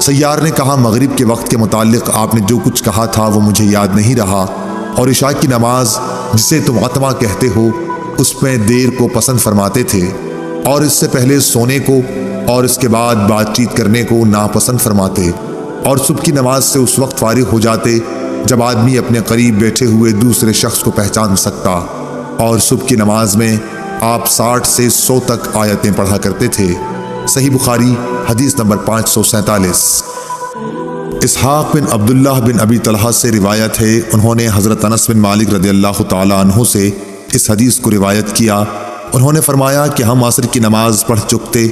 سیار نے کہا مغرب کے وقت کے متعلق آپ نے جو کچھ کہا تھا وہ مجھے یاد نہیں رہا، اور عشاء کی نماز جسے تم عتمہ کہتے ہو اس میں دیر کو پسند فرماتے تھے۔ اور اس سے پہلے سونے کو اور اس کے بعد بات چیت کرنے کو ناپسند فرماتے، اور صبح کی نماز سے اس وقت فارغ ہو جاتے جب آدمی اپنے قریب بیٹھے ہوئے دوسرے شخص کو پہچان سکتا، اور صبح کی نماز میں آپ 60 سے 100 تک آیتیں پڑھا کرتے تھے۔ صحیح بخاری حدیث نمبر 547۔ اسحاق بن عبداللہ بن ابی طلحہ سے روایت ہے، انہوں نے حضرت انس بن مالک رضی اللہ تعالی عنہ سے اس حدیث کو روایت کیا۔ انہوں نے فرمایا کہ ہم عصر کی نماز پڑھ چکتے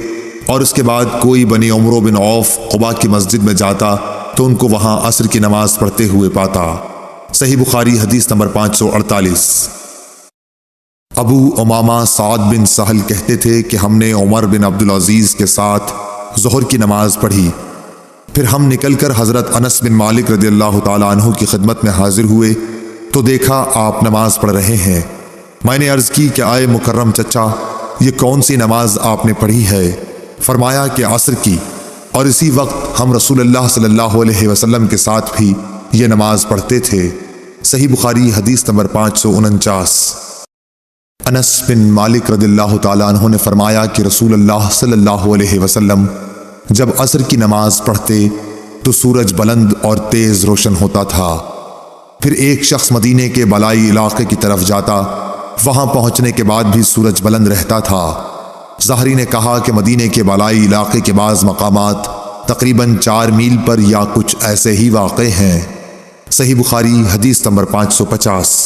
اور اس کے بعد کوئی بنی عمرو بن عوف قباء کی مسجد میں جاتا تو ان کو وہاں عصر کی نماز پڑھتے ہوئے پاتا۔ صحیح بخاری حدیث نمبر 548۔ ابو امامہ سعد بن سہل کہتے تھے کہ ہم نے عمر بن عبدالعزیز کے ساتھ ظہر کی نماز پڑھی، پھر ہم نکل کر حضرت انس بن مالک رضی اللہ تعالی عنہ کی خدمت میں حاضر ہوئے تو دیکھا آپ نماز پڑھ رہے ہیں۔ میں نے عرض کی کہ آئے مکرم چچا، یہ کون سی نماز آپ نے پڑھی ہے؟ فرمایا کہ عصر کی، اور اسی وقت ہم رسول اللہ صلی اللہ علیہ وسلم کے ساتھ بھی یہ نماز پڑھتے تھے۔ صحیح بخاری حدیث نمبر 549۔ انس بن مالک رضی اللہ تعالی عنہ نے فرمایا کہ رسول اللہ صلی اللہ علیہ وسلم جب عصر کی نماز پڑھتے تو سورج بلند اور تیز روشن ہوتا تھا، پھر ایک شخص مدینے کے بالائی علاقے کی طرف جاتا، وہاں پہنچنے کے بعد بھی سورج بلند رہتا تھا۔ ظاہری نے کہا کہ مدینے کے بالائی علاقے کے بعض مقامات تقریباً 4 میل پر یا کچھ ایسے ہی واقع ہیں۔ صحیح بخاری حدیث نمبر 550۔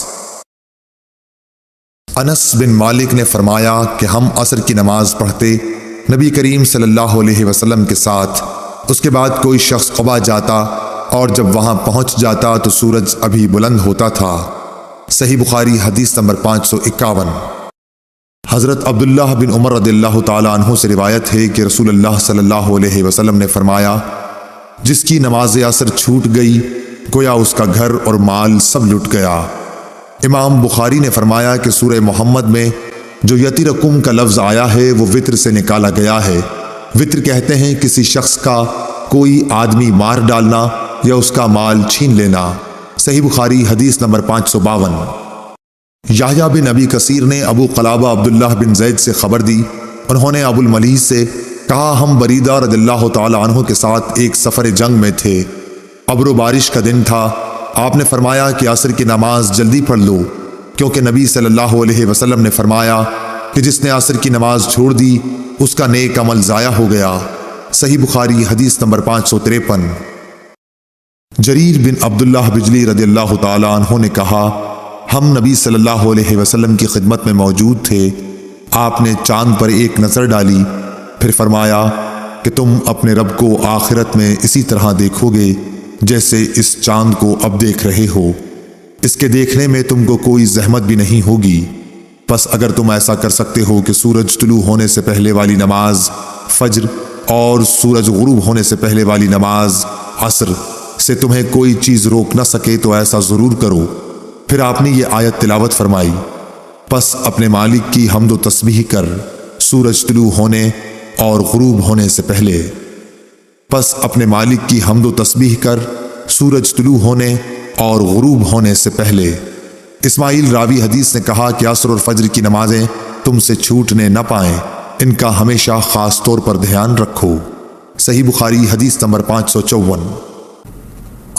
انس بن مالک نے فرمایا کہ ہم عصر کی نماز پڑھتے نبی کریم صلی اللہ علیہ وسلم کے ساتھ، اس کے بعد کوئی شخص قباء جاتا اور جب وہاں پہنچ جاتا تو سورج ابھی بلند ہوتا تھا۔ صحیح بخاری حدیث نمبر 551۔ حضرت عبداللہ بن عمر رضی اللہ تعالی عنہ سے روایت ہے کہ رسول اللہ صلی اللہ علیہ وسلم نے فرمایا، جس کی نماز عصر چھوٹ گئی گویا اس کا گھر اور مال سب لٹ گیا۔ امام بخاری نے فرمایا کہ سورہ محمد میں جو یترکم کا لفظ آیا ہے وہ وطر سے نکالا گیا ہے۔ وطر کہتے ہیں کسی شخص کا کوئی آدمی مار ڈالنا یا اس کا مال چھین لینا۔ صحیح بخاری حدیث نمبر 552۔ یحییٰ بن ابی کثیر نے ابو قلابہ عبداللہ بن زید سے خبر دی، انہوں نے ابو الملیح سے کہا ہم بریدہ رضی اللہ تعالی عنہ کے ساتھ ایک سفر جنگ میں تھے، ابر و بارش کا دن تھا۔ آپ نے فرمایا کہ عصر کی نماز جلدی پڑھ لو، کیونکہ نبی صلی اللہ علیہ وسلم نے فرمایا کہ جس نے عصر کی نماز چھوڑ دی اس کا نیک عمل ضائع ہو گیا۔ صحیح بخاری حدیث نمبر 553۔ جریر بن عبداللہ بجلی رضی اللہ تعالی عنہ نے کہا ہم نبی صلی اللہ علیہ وسلم کی خدمت میں موجود تھے، آپ نے چاند پر ایک نظر ڈالی، پھر فرمایا کہ تم اپنے رب کو آخرت میں اسی طرح دیکھو گے جیسے اس چاند کو اب دیکھ رہے ہو، اس کے دیکھنے میں تم کو کوئی زحمت بھی نہیں ہوگی۔ پس اگر تم ایسا کر سکتے ہو کہ سورج طلوع ہونے سے پہلے والی نماز فجر اور سورج غروب ہونے سے پہلے والی نماز عصر سے تمہیں کوئی چیز روک نہ سکے تو ایسا ضرور کرو۔ پھر آپ نے یہ آیت تلاوت فرمائی، پس اپنے مالک کی حمد و تسبیح کر سورج طلوع ہونے اور غروب ہونے سے پہلے، پس اپنے مالک کی حمد و تسبیح کر سورج طلوع ہونے اور غروب ہونے سے پہلے۔ اسماعیل راوی حدیث نے کہا کہ عصر اور فجر کی نمازیں تم سے چھوٹنے نہ پائیں، ان کا ہمیشہ خاص طور پر دھیان رکھو۔ صحیح بخاری حدیث نمبر 554۔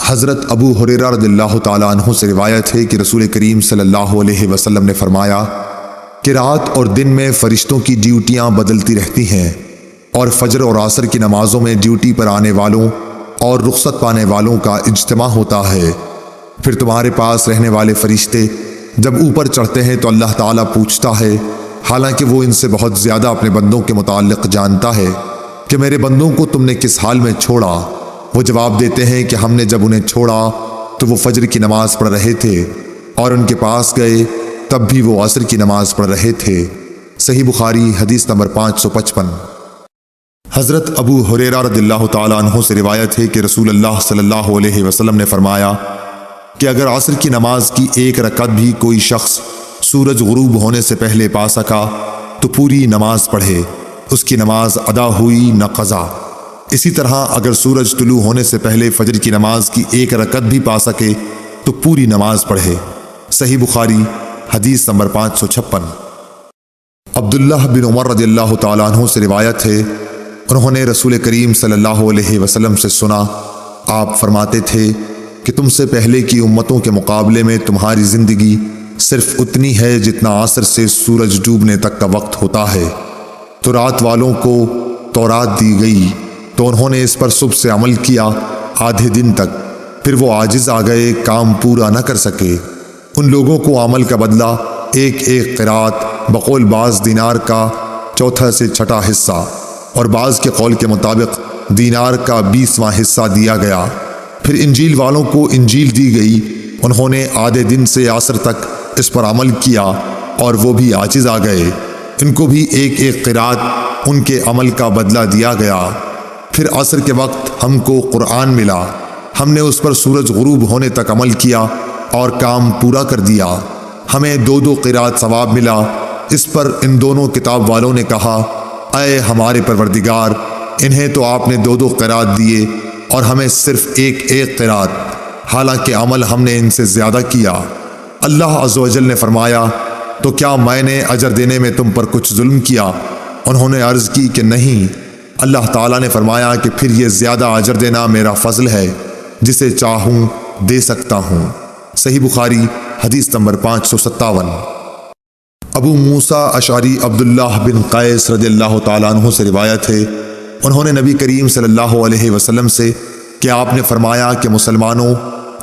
حضرت ابو ہریرہ رضی اللہ تعالی عنہ سے روایت ہے کہ رسول کریم صلی اللہ علیہ وسلم نے فرمایا کہ رات اور دن میں فرشتوں کی ڈیوٹیاں بدلتی رہتی ہیں، اور فجر اور عصر کی نمازوں میں ڈیوٹی پر آنے والوں اور رخصت پانے والوں کا اجتماع ہوتا ہے۔ پھر تمہارے پاس رہنے والے فرشتے جب اوپر چڑھتے ہیں تو اللہ تعالیٰ پوچھتا ہے، حالانکہ وہ ان سے بہت زیادہ اپنے بندوں کے متعلق جانتا ہے، کہ میرے بندوں کو تم نے کس حال میں چھوڑا؟ وہ جواب دیتے ہیں کہ ہم نے جب انہیں چھوڑا تو وہ فجر کی نماز پڑھ رہے تھے، اور ان کے پاس گئے تب بھی وہ عصر کی نماز پڑھ رہے تھے۔ صحیح بخاری حدیث نمبر 555۔ حضرت ابو ہریرہ رضی اللہ تعالی عنہ سے روایت ہے کہ رسول اللہ صلی اللہ علیہ وسلم نے فرمایا کہ اگر عصر کی نماز کی ایک رکعت بھی کوئی شخص سورج غروب ہونے سے پہلے پا سکا تو پوری نماز پڑھے، اس کی نماز ادا ہوئی نہ قضا۔ اسی طرح اگر سورج طلوع ہونے سے پہلے فجر کی نماز کی ایک رکعت بھی پا سکے تو پوری نماز پڑھے۔ صحیح بخاری حدیث نمبر 556۔ عبداللہ بن عمر رضی اللہ تعالیٰ عنہ سے روایت ہے، انہوں نے رسول کریم صلی اللہ علیہ وسلم سے سنا، آپ فرماتے تھے کہ تم سے پہلے کی امتوں کے مقابلے میں تمہاری زندگی صرف اتنی ہے جتنا عصر سے سورج ڈوبنے تک کا وقت ہوتا ہے۔ تو رات والوں کو تورات دی گئی تو انہوں نے اس پر صبح سے عمل کیا آدھے دن تک، پھر وہ عاجز آ گئے، کام پورا نہ کر سکے۔ ان لوگوں کو عمل کا بدلہ ایک ایک قرات بقول بعض دینار کا چوتھا سے چھٹا حصہ اور بعض کے قول کے مطابق دینار کا 20واں حصہ دیا گیا۔ پھر انجیل والوں کو انجیل دی گئی، انہوں نے آدھے دن سے عصر تک اس پر عمل کیا اور وہ بھی عاجز آ گئے، ان کو بھی ایک ایک قرات ان کے عمل کا بدلہ دیا گیا۔ پھر عصر کے وقت ہم کو قرآن ملا، ہم نے اس پر سورج غروب ہونے تک عمل کیا اور کام پورا کر دیا، ہمیں 2 قرات ثواب ملا۔ اس پر ان دونوں کتاب والوں نے کہا، اے ہمارے پروردگار، انہیں تو آپ نے 2 قرات دیے اور ہمیں صرف ایک ایک قرات، حالانکہ عمل ہم نے ان سے زیادہ کیا۔ اللہ عز و جل نے فرمایا، تو کیا میں نے اجر دینے میں تم پر کچھ ظلم کیا؟ انہوں نے عرض کی کہ نہیں۔ اللہ تعالیٰ نے فرمایا کہ پھر یہ زیادہ اجر دینا میرا فضل ہے، جسے چاہوں دے سکتا ہوں۔ صحیح بخاری حدیث نمبر 557۔ ابو موسیٰ اشعری عبداللہ بن قیس رضی اللہ تعالیٰ عنہ سے روایت ہے، انہوں نے نبی کریم صلی اللہ علیہ وسلم سے کہ آپ نے فرمایا کہ مسلمانوں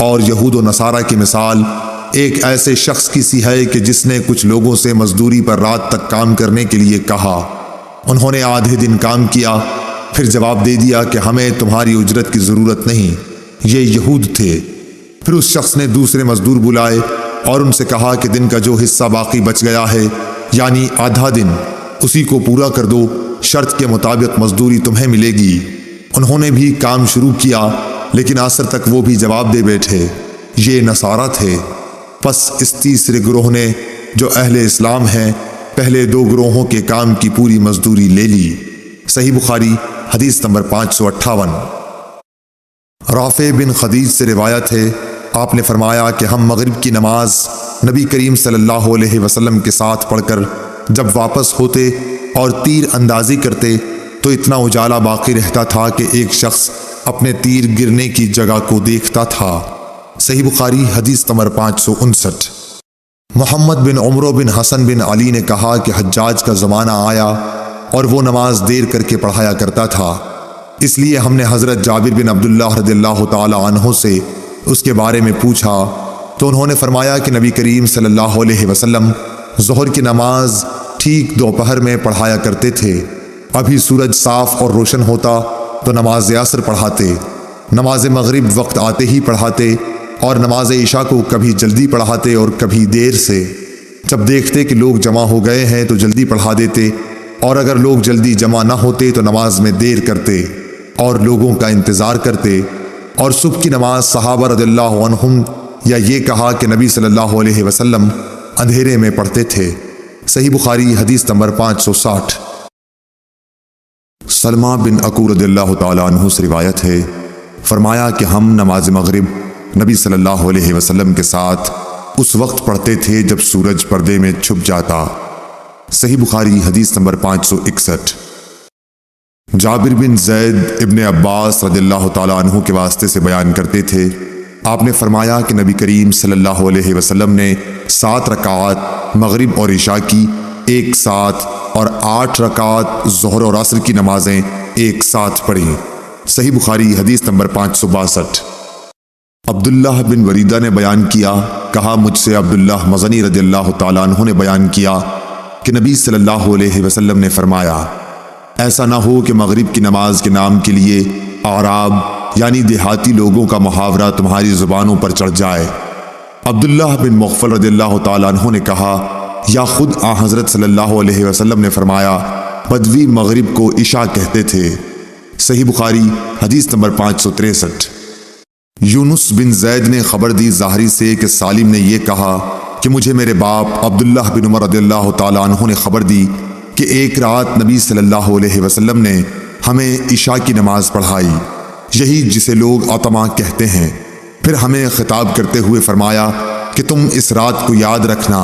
اور یہود و نصارہ کی مثال ایک ایسے شخص کی سی ہے کہ جس نے کچھ لوگوں سے مزدوری پر رات تک کام کرنے کے لیے کہا، انہوں نے آدھے دن کام کیا، پھر جواب دے دیا کہ ہمیں تمہاری اجرت کی ضرورت نہیں، یہ یہود تھے۔ پھر اس شخص نے دوسرے مزدور بلائے اور ان سے کہا کہ دن کا جو حصہ باقی بچ گیا ہے، یعنی آدھا دن، اسی کو پورا کر دو، شرط کے مطابق مزدوری تمہیں ملے گی۔ انہوں نے بھی کام شروع کیا، لیکن عصر تک وہ بھی جواب دے بیٹھے، یہ نصارہ تھے۔ پس اس تیسرے گروہ نے جو اہل اسلام ہیں پہلے 2 گروہوں کے کام کی پوری مزدوری لے لی۔ صحیح بخاری حدیث نمبر 558۔ رافع بن خدیج سے روایت ہے، آپ نے فرمایا کہ ہم مغرب کی نماز نبی کریم صلی اللہ علیہ وسلم کے ساتھ پڑھ کر جب واپس ہوتے اور تیر اندازی کرتے تو اتنا اجالا باقی رہتا تھا کہ ایک شخص اپنے تیر گرنے کی جگہ کو دیکھتا تھا۔ صحیح بخاری حدیث نمبر 559۔ محمد بن عمرو بن حسن بن علی نے کہا کہ حجاج کا زمانہ آیا اور وہ نماز دیر کر کے پڑھایا کرتا تھا، اس لیے ہم نے حضرت جابر بن عبداللہ رضی اللہ تعالی عنہ سے اس کے بارے میں پوچھا تو انہوں نے فرمایا کہ نبی کریم صلی اللہ علیہ وسلم ظہر کی نماز ٹھیک دوپہر میں پڑھایا کرتے تھے، ابھی سورج صاف اور روشن ہوتا تو نماز عصر پڑھاتے، نماز مغرب وقت آتے ہی پڑھاتے اور نماز عشاء کو کبھی جلدی پڑھاتے اور کبھی دیر سے۔ جب دیکھتے کہ لوگ جمع ہو گئے ہیں تو جلدی پڑھا دیتے، اور اگر لوگ جلدی جمع نہ ہوتے تو نماز میں دیر کرتے اور لوگوں کا انتظار کرتے۔ اور صبح کی نماز صحابہ رضی اللہ عنہم یا یہ کہا کہ نبی صلی اللہ علیہ وسلم اندھیرے میں پڑھتے تھے۔ صحیح بخاری حدیث نمبر 560۔ سلمہ بن اکو رضی اللہ تعالیٰ عنہ سے روایت ہے، فرمایا کہ ہم نماز مغرب نبی صلی اللہ علیہ وسلم کے ساتھ اس وقت پڑھتے تھے جب سورج پردے میں چھپ جاتا۔ صحیح بخاری حدیث نمبر 561۔ جابر بن زید ابن عباس رضی اللہ تعالیٰ عنہ کے واسطے سے بیان کرتے تھے، آپ نے فرمایا کہ نبی کریم صلی اللہ علیہ وسلم نے 7 رکعات مغرب اور عشاء کی ایک ساتھ اور 8 رکعات ظہر اور عصر کی نمازیں ایک ساتھ پڑھیں۔ صحیح بخاری حدیث نمبر 562۔ عبداللہ بن وریدہ نے بیان کیا، کہا مجھ سے عبداللہ مزنی رضی اللہ تعالیٰ عنہ نے بیان کیا کہ نبی صلی اللہ علیہ وسلم نے فرمایا، ایسا نہ ہو کہ مغرب کی نماز کے نام کے لیے اعراب یعنی دیہاتی لوگوں کا محاورہ تمہاری زبانوں پر چڑھ جائے۔ عبداللہ بن مغفل رضی اللہ تعالیٰ عنہ نے کہا، یا خود حضرت صلی اللہ علیہ وسلم نے فرمایا، بدوی مغرب کو عشاء کہتے تھے۔ صحیح بخاری حدیث نمبر 563۔ یونس بن زید نے خبر دی ظاہری سے کہ سالم نے یہ کہا کہ مجھے میرے باپ عبداللہ بن عمر رضی اللہ تعالیٰ عنہ نے خبر دی کہ ایک رات نبی صلی اللہ علیہ وسلم نے ہمیں عشاء کی نماز پڑھائی، یہی جسے لوگ عتمہ کہتے ہیں۔ پھر ہمیں خطاب کرتے ہوئے فرمایا کہ تم اس رات کو یاد رکھنا،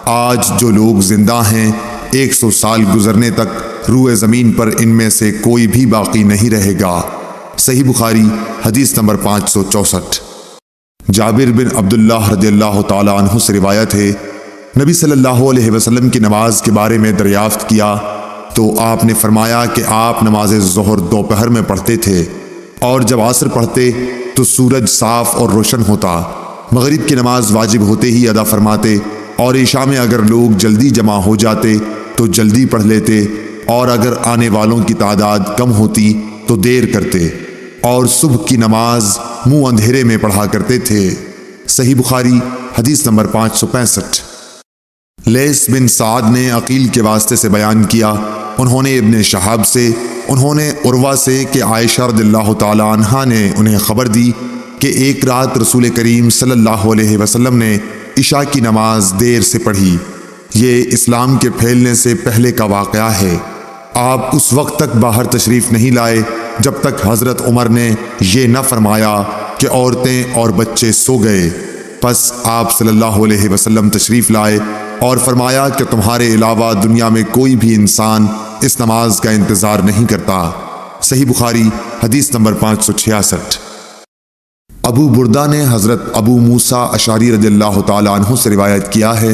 آج جو لوگ زندہ ہیں 100 سال گزرنے تک روئے زمین پر ان میں سے کوئی بھی باقی نہیں رہے گا۔ صحیح بخاری حدیث نمبر 564۔ جابر بن عبداللہ رضی اللہ تعالی عنہ سے روایت ہے، نبی صلی اللہ علیہ وسلم کی نماز کے بارے میں دریافت کیا تو آپ نے فرمایا کہ آپ نماز ظہر دوپہر میں پڑھتے تھے، اور جب عصر پڑھتے تو سورج صاف اور روشن ہوتا، مغرب کی نماز واجب ہوتے ہی ادا فرماتے، اور عشاء میں اگر لوگ جلدی جمع ہو جاتے تو جلدی پڑھ لیتے، اور اگر آنے والوں کی تعداد کم ہوتی تو دیر کرتے، اور صبح کی نماز منہ اندھیرے میں پڑھا کرتے تھے۔ صحیح بخاری حدیث نمبر 565۔ لیث بن سعد نے عقیل کے واسطے سے بیان کیا، انہوں نے ابن شہاب سے، انہوں نے عروہ سے کہ عائشہ رضی اللہ تعالی عنہا نے انہیں خبر دی کہ ایک رات رسول کریم صلی اللہ علیہ وسلم نے عشاء کی نماز دیر سے پڑھی۔ یہ اسلام کے پھیلنے سے پہلے کا واقعہ ہے۔ آپ اس وقت تک باہر تشریف نہیں لائے جب تک حضرت عمر نے یہ نہ فرمایا کہ عورتیں اور بچے سو گئے۔ پس آپ صلی اللہ علیہ وسلم تشریف لائے اور فرمایا کہ تمہارے علاوہ دنیا میں کوئی بھی انسان اس نماز کا انتظار نہیں کرتا۔ صحیح بخاری حدیث نمبر 566۔ ابو بردہ نے حضرت ابو موسیٰ اشعری رضی اللہ تعالی عنہ سے روایت کیا ہے،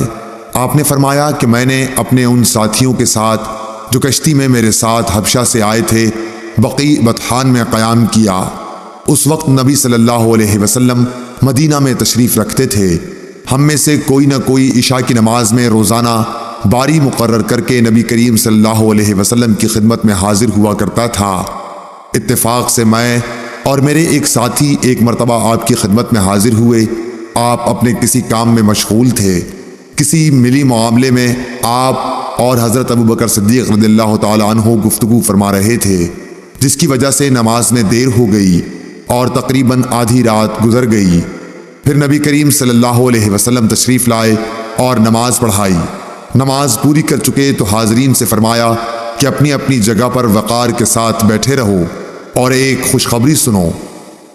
آپ نے فرمایا کہ میں نے اپنے ان ساتھیوں کے ساتھ جو کشتی میں میرے ساتھ حبشہ سے آئے تھے بقیع بطحان میں قیام کیا۔ اس وقت نبی صلی اللہ علیہ وسلم مدینہ میں تشریف رکھتے تھے۔ ہم میں سے کوئی نہ کوئی عشاء کی نماز میں روزانہ باری مقرر کر کے نبی کریم صلی اللہ علیہ وسلم کی خدمت میں حاضر ہوا کرتا تھا۔ اتفاق سے میں اور میرے ایک ساتھی ایک مرتبہ آپ کی خدمت میں حاضر ہوئے۔ آپ اپنے کسی کام میں مشغول تھے، کسی ملی معاملے میں آپ اور حضرت ابو بکر صدیق رضی اللہ تعالی عنہ گفتگو فرما رہے تھے، جس کی وجہ سے نماز میں دیر ہو گئی اور تقریباً آدھی رات گزر گئی۔ پھر نبی کریم صلی اللہ علیہ وسلم تشریف لائے اور نماز پڑھائی۔ نماز پوری کر چکے تو حاضرین سے فرمایا کہ اپنی اپنی جگہ پر وقار کے ساتھ بیٹھے رہو اور ایک خوشخبری سنو،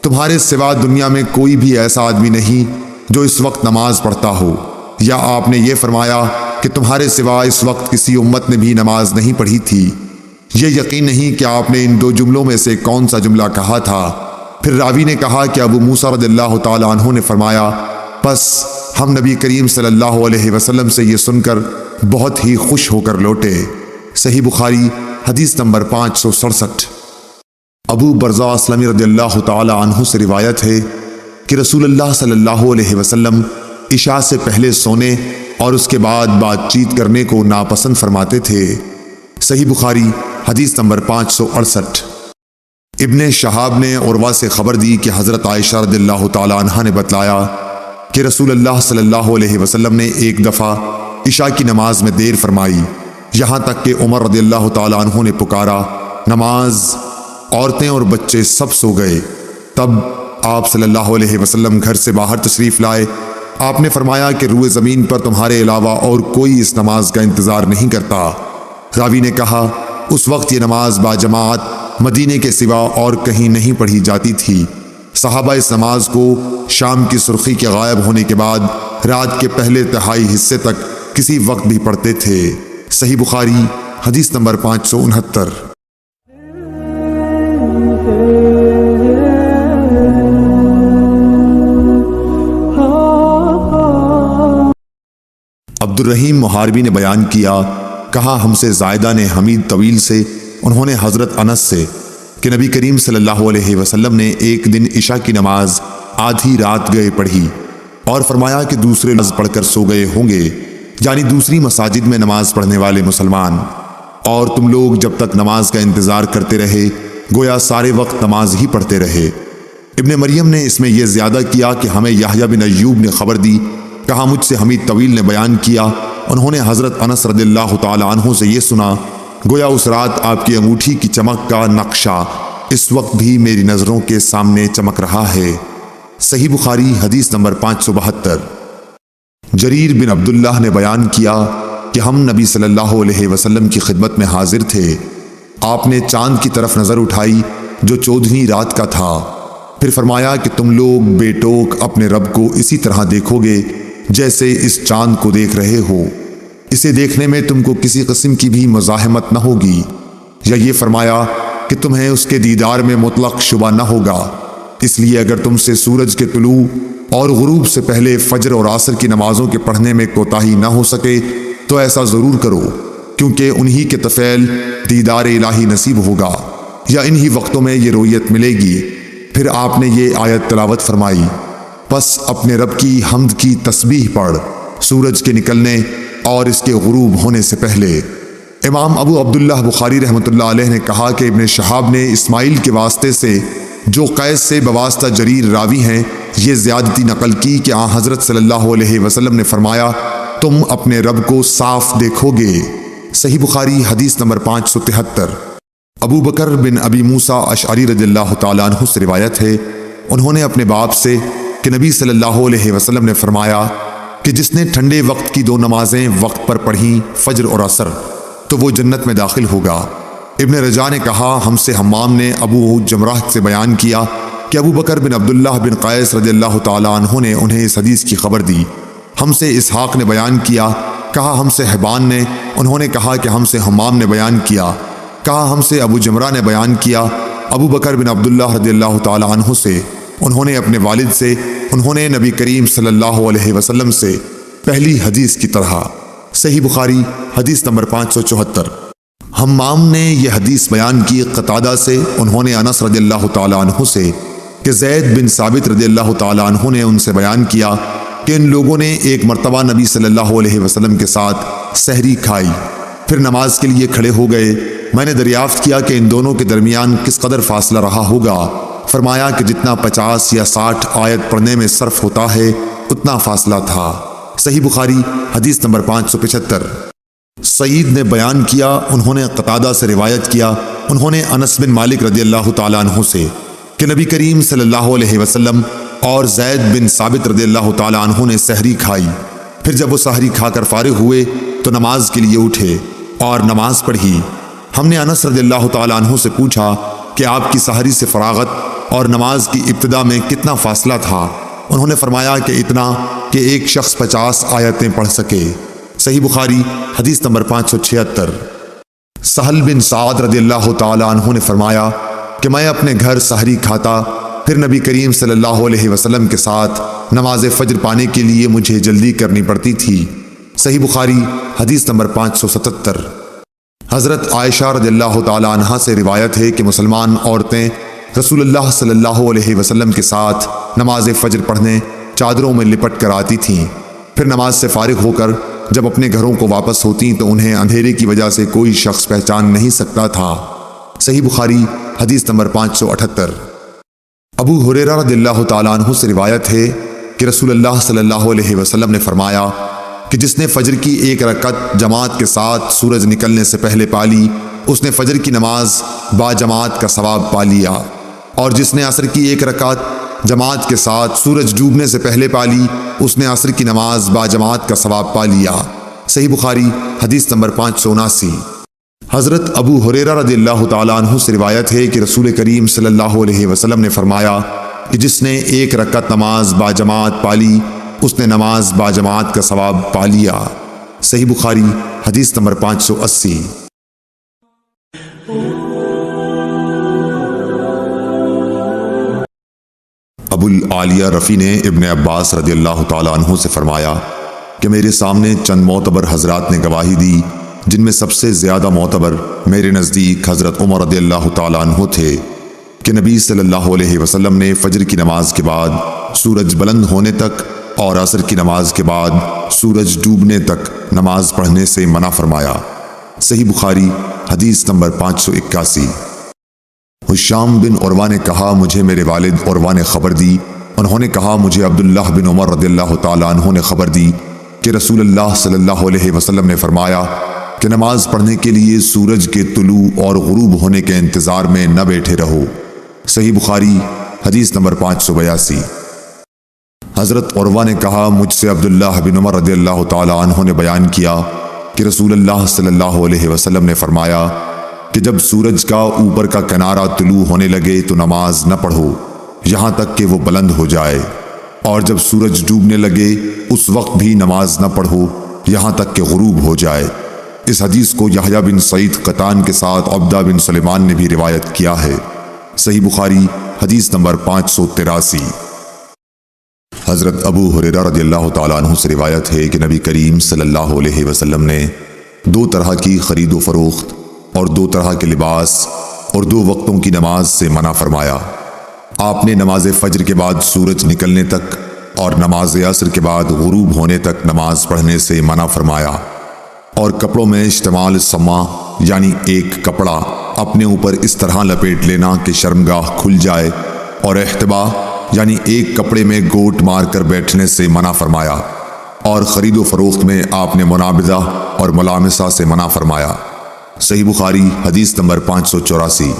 تمہارے سوا دنیا میں کوئی بھی ایسا آدمی نہیں جو اس وقت نماز پڑھتا ہو، یا آپ نے یہ فرمایا کہ تمہارے سوا اس وقت کسی امت نے بھی نماز نہیں پڑھی تھی۔ یہ یقین نہیں کہ آپ نے ان دو جملوں میں سے کون سا جملہ کہا تھا۔ پھر راوی نے کہا کہ ابو موسیٰ رضی اللہ تعالی عنہ نے فرمایا، پس ہم نبی کریم صلی اللہ علیہ وسلم سے یہ سن کر بہت ہی خوش ہو کر لوٹے۔ صحیح بخاری حدیث نمبر 567۔ ابو برزہ اسلمی رضی اللہ تعالی عنہ سے روایت ہے کہ رسول اللہ صلی اللہ علیہ وسلم عشاء سے پہلے سونے اور اس کے بعد بات چیت کرنے کو ناپسند فرماتے تھے۔ صحیح بخاری حدیث نمبر 568۔ ابن شہاب نے عروہ سے خبر دی کہ حضرت عائشہ رضی اللہ تعالی عنہا نے بتلایا کہ رسول اللہ صلی اللہ علیہ وسلم نے ایک دفعہ عشاء کی نماز میں دیر فرمائی، یہاں تک کہ عمر رضی اللہ تعالی عنہ نے پکارا نماز، عورتیں اور بچے سب سو گئے۔ تب آپ صلی اللہ علیہ وسلم گھر سے باہر تشریف لائے۔ آپ نے فرمایا کہ روئے زمین پر تمہارے علاوہ اور کوئی اس نماز کا انتظار نہیں کرتا۔ راوی نے کہا اس وقت یہ نماز باجماعت مدینے کے سوا اور کہیں نہیں پڑھی جاتی تھی۔ صحابہ اس نماز کو شام کی سرخی کے غائب ہونے کے بعد رات کے پہلے تہائی حصے تک کسی وقت بھی پڑھتے تھے۔ صحیح بخاری حدیث نمبر 569۔ عبد الرحیم محاربی نے بیان کیا، کہا ہم سے زائدہ نے حمید طویل سے، انہوں نے حضرت انس سے کہ نبی کریم صلی اللہ علیہ وسلم نے ایک دن عشاء کی نماز آدھی رات گئے پڑھی اور فرمایا کہ دوسرے نماز پڑھ کر سو گئے ہوں گے، یعنی دوسری مساجد میں نماز پڑھنے والے مسلمان، اور تم لوگ جب تک نماز کا انتظار کرتے رہے گویا سارے وقت نماز ہی پڑھتے رہے۔ ابن مریم نے اس میں یہ زیادہ کیا کہ ہمیں یحییٰ بن ایوب نے خبر دی، کہا مجھ سے حمید طویل نے بیان کیا، انہوں نے حضرت انس رضی اللہ تعالی عنہ سے یہ سنا، گویا اس رات آپ کی انگوٹھی کی چمک کا نقشہ اس وقت بھی میری نظروں کے سامنے چمک رہا ہے۔ صحیح بخاری حدیث نمبر 572۔ جریر بن عبداللہ نے بیان کیا کہ ہم نبی صلی اللہ علیہ وسلم کی خدمت میں حاضر تھے۔ آپ نے چاند کی طرف نظر اٹھائی جو 14ویں رات کا تھا، پھر فرمایا کہ تم لوگ بے ٹوک اپنے رب کو اسی طرح دیکھو گے جیسے اس چاند کو دیکھ رہے ہو۔ اسے دیکھنے میں تم کو کسی قسم کی بھی مزاحمت نہ ہوگی، یا یہ فرمایا کہ تمہیں اس کے دیدار میں مطلق شبہ نہ ہوگا۔ اس لیے اگر تم سے سورج کے طلوع اور غروب سے پہلے فجر اور عصر کی نمازوں کے پڑھنے میں کوتاہی نہ ہو سکے تو ایسا ضرور کرو، کیونکہ انہی کے طفیل دیدار الہی نصیب ہوگا، یا انہی وقتوں میں یہ رویت ملے گی۔ پھر آپ نے یہ آیت تلاوت فرمائی، پس اپنے رب کی حمد کی تسبیح پڑھ سورج کے نکلنے اور اس کے غروب ہونے سے پہلے۔ امام ابو عبداللہ بخاری رحمۃ اللہ علیہ نے کہا کہ ابن شہاب نے اسماعیل کے واسطے سے جو قیس سے بواسطہ جریر راوی ہیں یہ زیادتی نقل کی کہ آن حضرت صلی اللہ علیہ وسلم نے فرمایا تم اپنے رب کو صاف دیکھو گے۔ صحیح بخاری حدیث نمبر 573۔ ابو بکر بن ابی موسیٰ اشعری رضی اللہ تعالیٰ عنہ سے روایت ہے، انہوں نے اپنے باپ سے کہ نبی صلی اللہ علیہ وسلم نے فرمایا کہ جس نے ٹھنڈے وقت کی 2 نمازیں وقت پر پڑھیں فجر اور عصر تو وہ جنت میں داخل ہوگا۔ ابن رجاء نے کہا ہم سے حمام نے ابو جمرہ سے بیان کیا کہ ابو بکر بن عبداللہ بن قیس رضی اللہ تعالیٰ عنہ نے انہیں اس حدیث کی خبر دی۔ ہم سے اسحاق نے بیان کیا، کہا ہم سے حبان نے، انہوں نے کہا کہ ہم سے حمام نے بیان کیا، کہا ہم سے ابو جمرہ نے بیان کیا ابو بکر بن عبداللہ رضی اللہ تعالیٰ عنہ سے، انہوں نے اپنے والد سے، انہوں نے نبی کریم صلی اللہ علیہ وسلم سے پہلی حدیث کی طرح۔ صحیح بخاری حدیث نمبر 574۔ حمام نے یہ حدیث بیان کی قتادہ سے، انہوں نے انس رضی اللہ تعالیٰ عنہ سے کہ زید بن ثابت رضی اللہ تعالیٰ عنہ نے ان سے بیان کیا کہ ان لوگوں نے ایک مرتبہ نبی صلی اللہ علیہ وسلم کے ساتھ سحری کھائی، پھر نماز کے لیے کھڑے ہو گئے۔ میں نے دریافت کیا کہ ان دونوں کے درمیان کس قدر فاصلہ رہا ہوگا، فرمایا کہ جتنا 50 یا 60 آیت پڑھنے میں صرف ہوتا ہے اتنا فاصلہ تھا۔ صحیح بخاری حدیث نمبر 575۔ سعید نے بیان کیا، انہوں نے قتادہ سے روایت کیا، انہوں نے انس بن مالک رضی اللہ تعالیٰ عنہ سے کہ نبی کریم صلی اللہ علیہ وسلم اور زید بن ثابت رضی اللہ تعالیٰ عنہ نے سحری کھائی، پھر جب وہ سحری کھا کر فارغ ہوئے تو نماز کے لیے اٹھے اور نماز پڑھی۔ ہم نے انس رضی اللہ تعالیٰ عنہ سے پوچھا کہ آپ کی سحری سے فراغت اور نماز کی ابتدا میں کتنا فاصلہ تھا؟ انہوں نے فرمایا کہ اتنا کہ ایک شخص 50 آیتیں پڑھ سکے۔ صحیح بخاری حدیث نمبر 576۔ سہل بن سعد رضی اللہ تعالیٰ عنہ نے فرمایا کہ میں اپنے گھر سحری کھاتا، پھر نبی کریم صلی اللہ علیہ وسلم کے ساتھ نماز فجر پانے کے لیے مجھے جلدی کرنی پڑتی تھی۔ صحیح بخاری حدیث نمبر 577۔ حضرت عائشہ رضی اللہ تعالیٰ عنہ سے روایت ہے کہ مسلمان عورتیں رسول اللہ صلی اللہ علیہ وسلم کے ساتھ نماز فجر پڑھنے چادروں میں لپٹ کر آتی تھیں، پھر نماز سے فارغ ہو کر جب اپنے گھروں کو واپس ہوتیں تو انہیں اندھیرے کی وجہ سے کوئی شخص پہچان نہیں سکتا تھا۔ صحیح بخاری حدیث نمبر 578۔ ابو ہریرہ رضی اللہ تعالیٰ عنہ سے روایت ہے کہ رسول اللہ صلی اللہ علیہ وسلم نے فرمایا کہ جس نے فجر کی 1 رکعت جماعت کے ساتھ سورج نکلنے سے پہلے پا لی اس نے فجر کی نماز با جماعت کا ثواب پا لیا، اور جس نے عصر کی 1 رکعت جماعت کے ساتھ سورج ڈوبنے سے پہلے پا لی اس نے عصر کی نماز با جماعت کا ثواب پا لیا۔ صحیح بخاری حدیث نمبر 579۔ حضرت ابو ہریرہ رضی اللہ تعالیٰ عنہ سے روایت ہے کہ رسول کریم صلی اللہ علیہ وسلم نے فرمایا کہ جس نے 1 رکعت نماز با جماعت پا لی اس نے نماز با جماعت کا ثواب پا لیا۔ صحیح بخاری حدیث نمبر 580۔ ابو العالیہ رفیع نے ابن عباس رضی اللہ تعالیٰ عنہ سے فرمایا کہ میرے سامنے چند معتبر حضرات نے گواہی دی، جن میں سب سے زیادہ معتبر میرے نزدیک حضرت عمر رضی اللہ تعالیٰ عنہ تھے کہ نبی صلی اللہ علیہ وسلم نے فجر کی نماز کے بعد سورج بلند ہونے تک اور عصر کی نماز کے بعد سورج ڈوبنے تک نماز پڑھنے سے منع فرمایا۔ صحیح بخاری حدیث نمبر 581۔ حشام بن عروہ نے کہا مجھے میرے والد عروہ نے خبر دی، انہوں نے کہا مجھے عبداللہ بن عمر رضی اللہ تعالیٰ عنہ نے خبر دی کہ رسول اللہ صلی اللہ علیہ وسلم نے فرمایا کہ نماز پڑھنے کے لیے سورج کے طلوع اور غروب ہونے کے انتظار میں نہ بیٹھے رہو۔ صحیح بخاری حدیث نمبر 582۔ حضرت عروہ نے کہا مجھ سے عبداللہ بن عمر رضی اللہ تعالیٰ عنہ نے بیان کیا کہ رسول اللہ صلی اللہ علیہ وسلم نے فرمایا کہ جب سورج کا اوپر کا کنارہ طلوع ہونے لگے تو نماز نہ پڑھو یہاں تک کہ وہ بلند ہو جائے، اور جب سورج ڈوبنے لگے اس وقت بھی نماز نہ پڑھو یہاں تک کہ غروب ہو جائے۔ اس حدیث کو یحییٰ بن سعید قطان کے ساتھ عبدہ بن سلیمان نے بھی روایت کیا ہے۔ صحیح بخاری حدیث نمبر 583۔ حضرت ابو ہریرہ رضی اللہ تعالیٰ عنہ سے روایت ہے کہ نبی کریم صلی اللہ علیہ وسلم نے 2 طرح کی خرید و فروخت اور 2 طرح کے لباس اور 2 وقتوں کی نماز سے منع فرمایا۔ آپ نے نماز فجر کے بعد سورج نکلنے تک اور نماز عصر کے بعد غروب ہونے تک نماز پڑھنے سے منع فرمایا، اور کپڑوں میں اشتمال سما یعنی ایک کپڑا اپنے اوپر اس طرح لپیٹ لینا کہ شرمگاہ کھل جائے، اور احتبا یعنی ایک کپڑے میں گوٹ مار کر بیٹھنے سے منع فرمایا، اور خرید و فروخت میں آپ نے منابضہ اور ملامسہ سے منع فرمایا۔ صحیح بخاری حدیث نمبر 584۔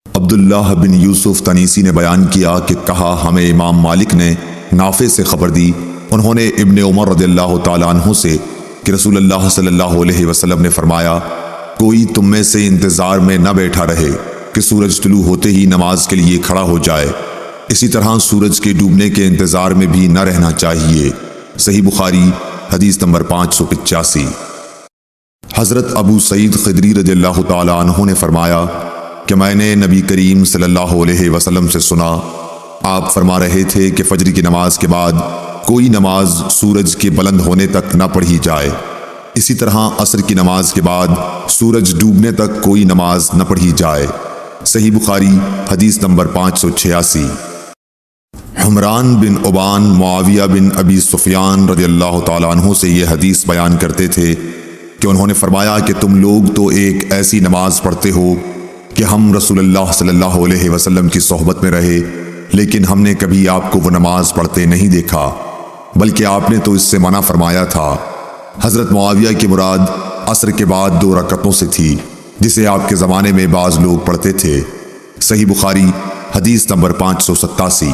عبداللہ بن یوسف تنیسی نے بیان کیا کہ کہا ہمیں امام مالک نے نافع سے خبر دی، انہوں نے ابن عمر رضی اللہ تعالیٰ عنہ سے کہ رسول اللہ صلی اللہ علیہ وسلم نے فرمایا کوئی تم میں سے انتظار میں نہ بیٹھا رہے کہ سورج طلوع ہوتے ہی نماز کے لیے کھڑا ہو جائے، اسی طرح سورج کے ڈوبنے کے انتظار میں بھی نہ رہنا چاہیے۔ صحیح بخاری حدیث نمبر 585۔ حضرت ابو سعید خدری رضی اللہ تعالیٰ عنہ نے فرمایا کہ میں نے نبی کریم صلی اللہ علیہ وسلم سے سنا، آپ فرما رہے تھے کہ فجر کی نماز کے بعد کوئی نماز سورج کے بلند ہونے تک نہ پڑھی جائے، اسی طرح عصر کی نماز کے بعد سورج ڈوبنے تک کوئی نماز نہ پڑھی جائے۔ صحیح بخاری حدیث نمبر 586۔ حمران بن عبان معاویہ بن ابی سفیان رضی اللہ تعالیٰ عنہ سے یہ حدیث بیان کرتے تھے کہ انہوں نے فرمایا کہ تم لوگ تو ایک ایسی نماز پڑھتے ہو کہ ہم رسول اللہ صلی اللہ علیہ وسلم کی صحبت میں رہے لیکن ہم نے کبھی آپ کو وہ نماز پڑھتے نہیں دیکھا، بلکہ آپ نے تو اس سے منع فرمایا تھا۔ حضرت معاویہ کی مراد عصر کے بعد 2 رکعتوں سے تھی جسے آپ کے زمانے میں بعض لوگ پڑھتے تھے۔ صحیح بخاری حدیث نمبر 587۔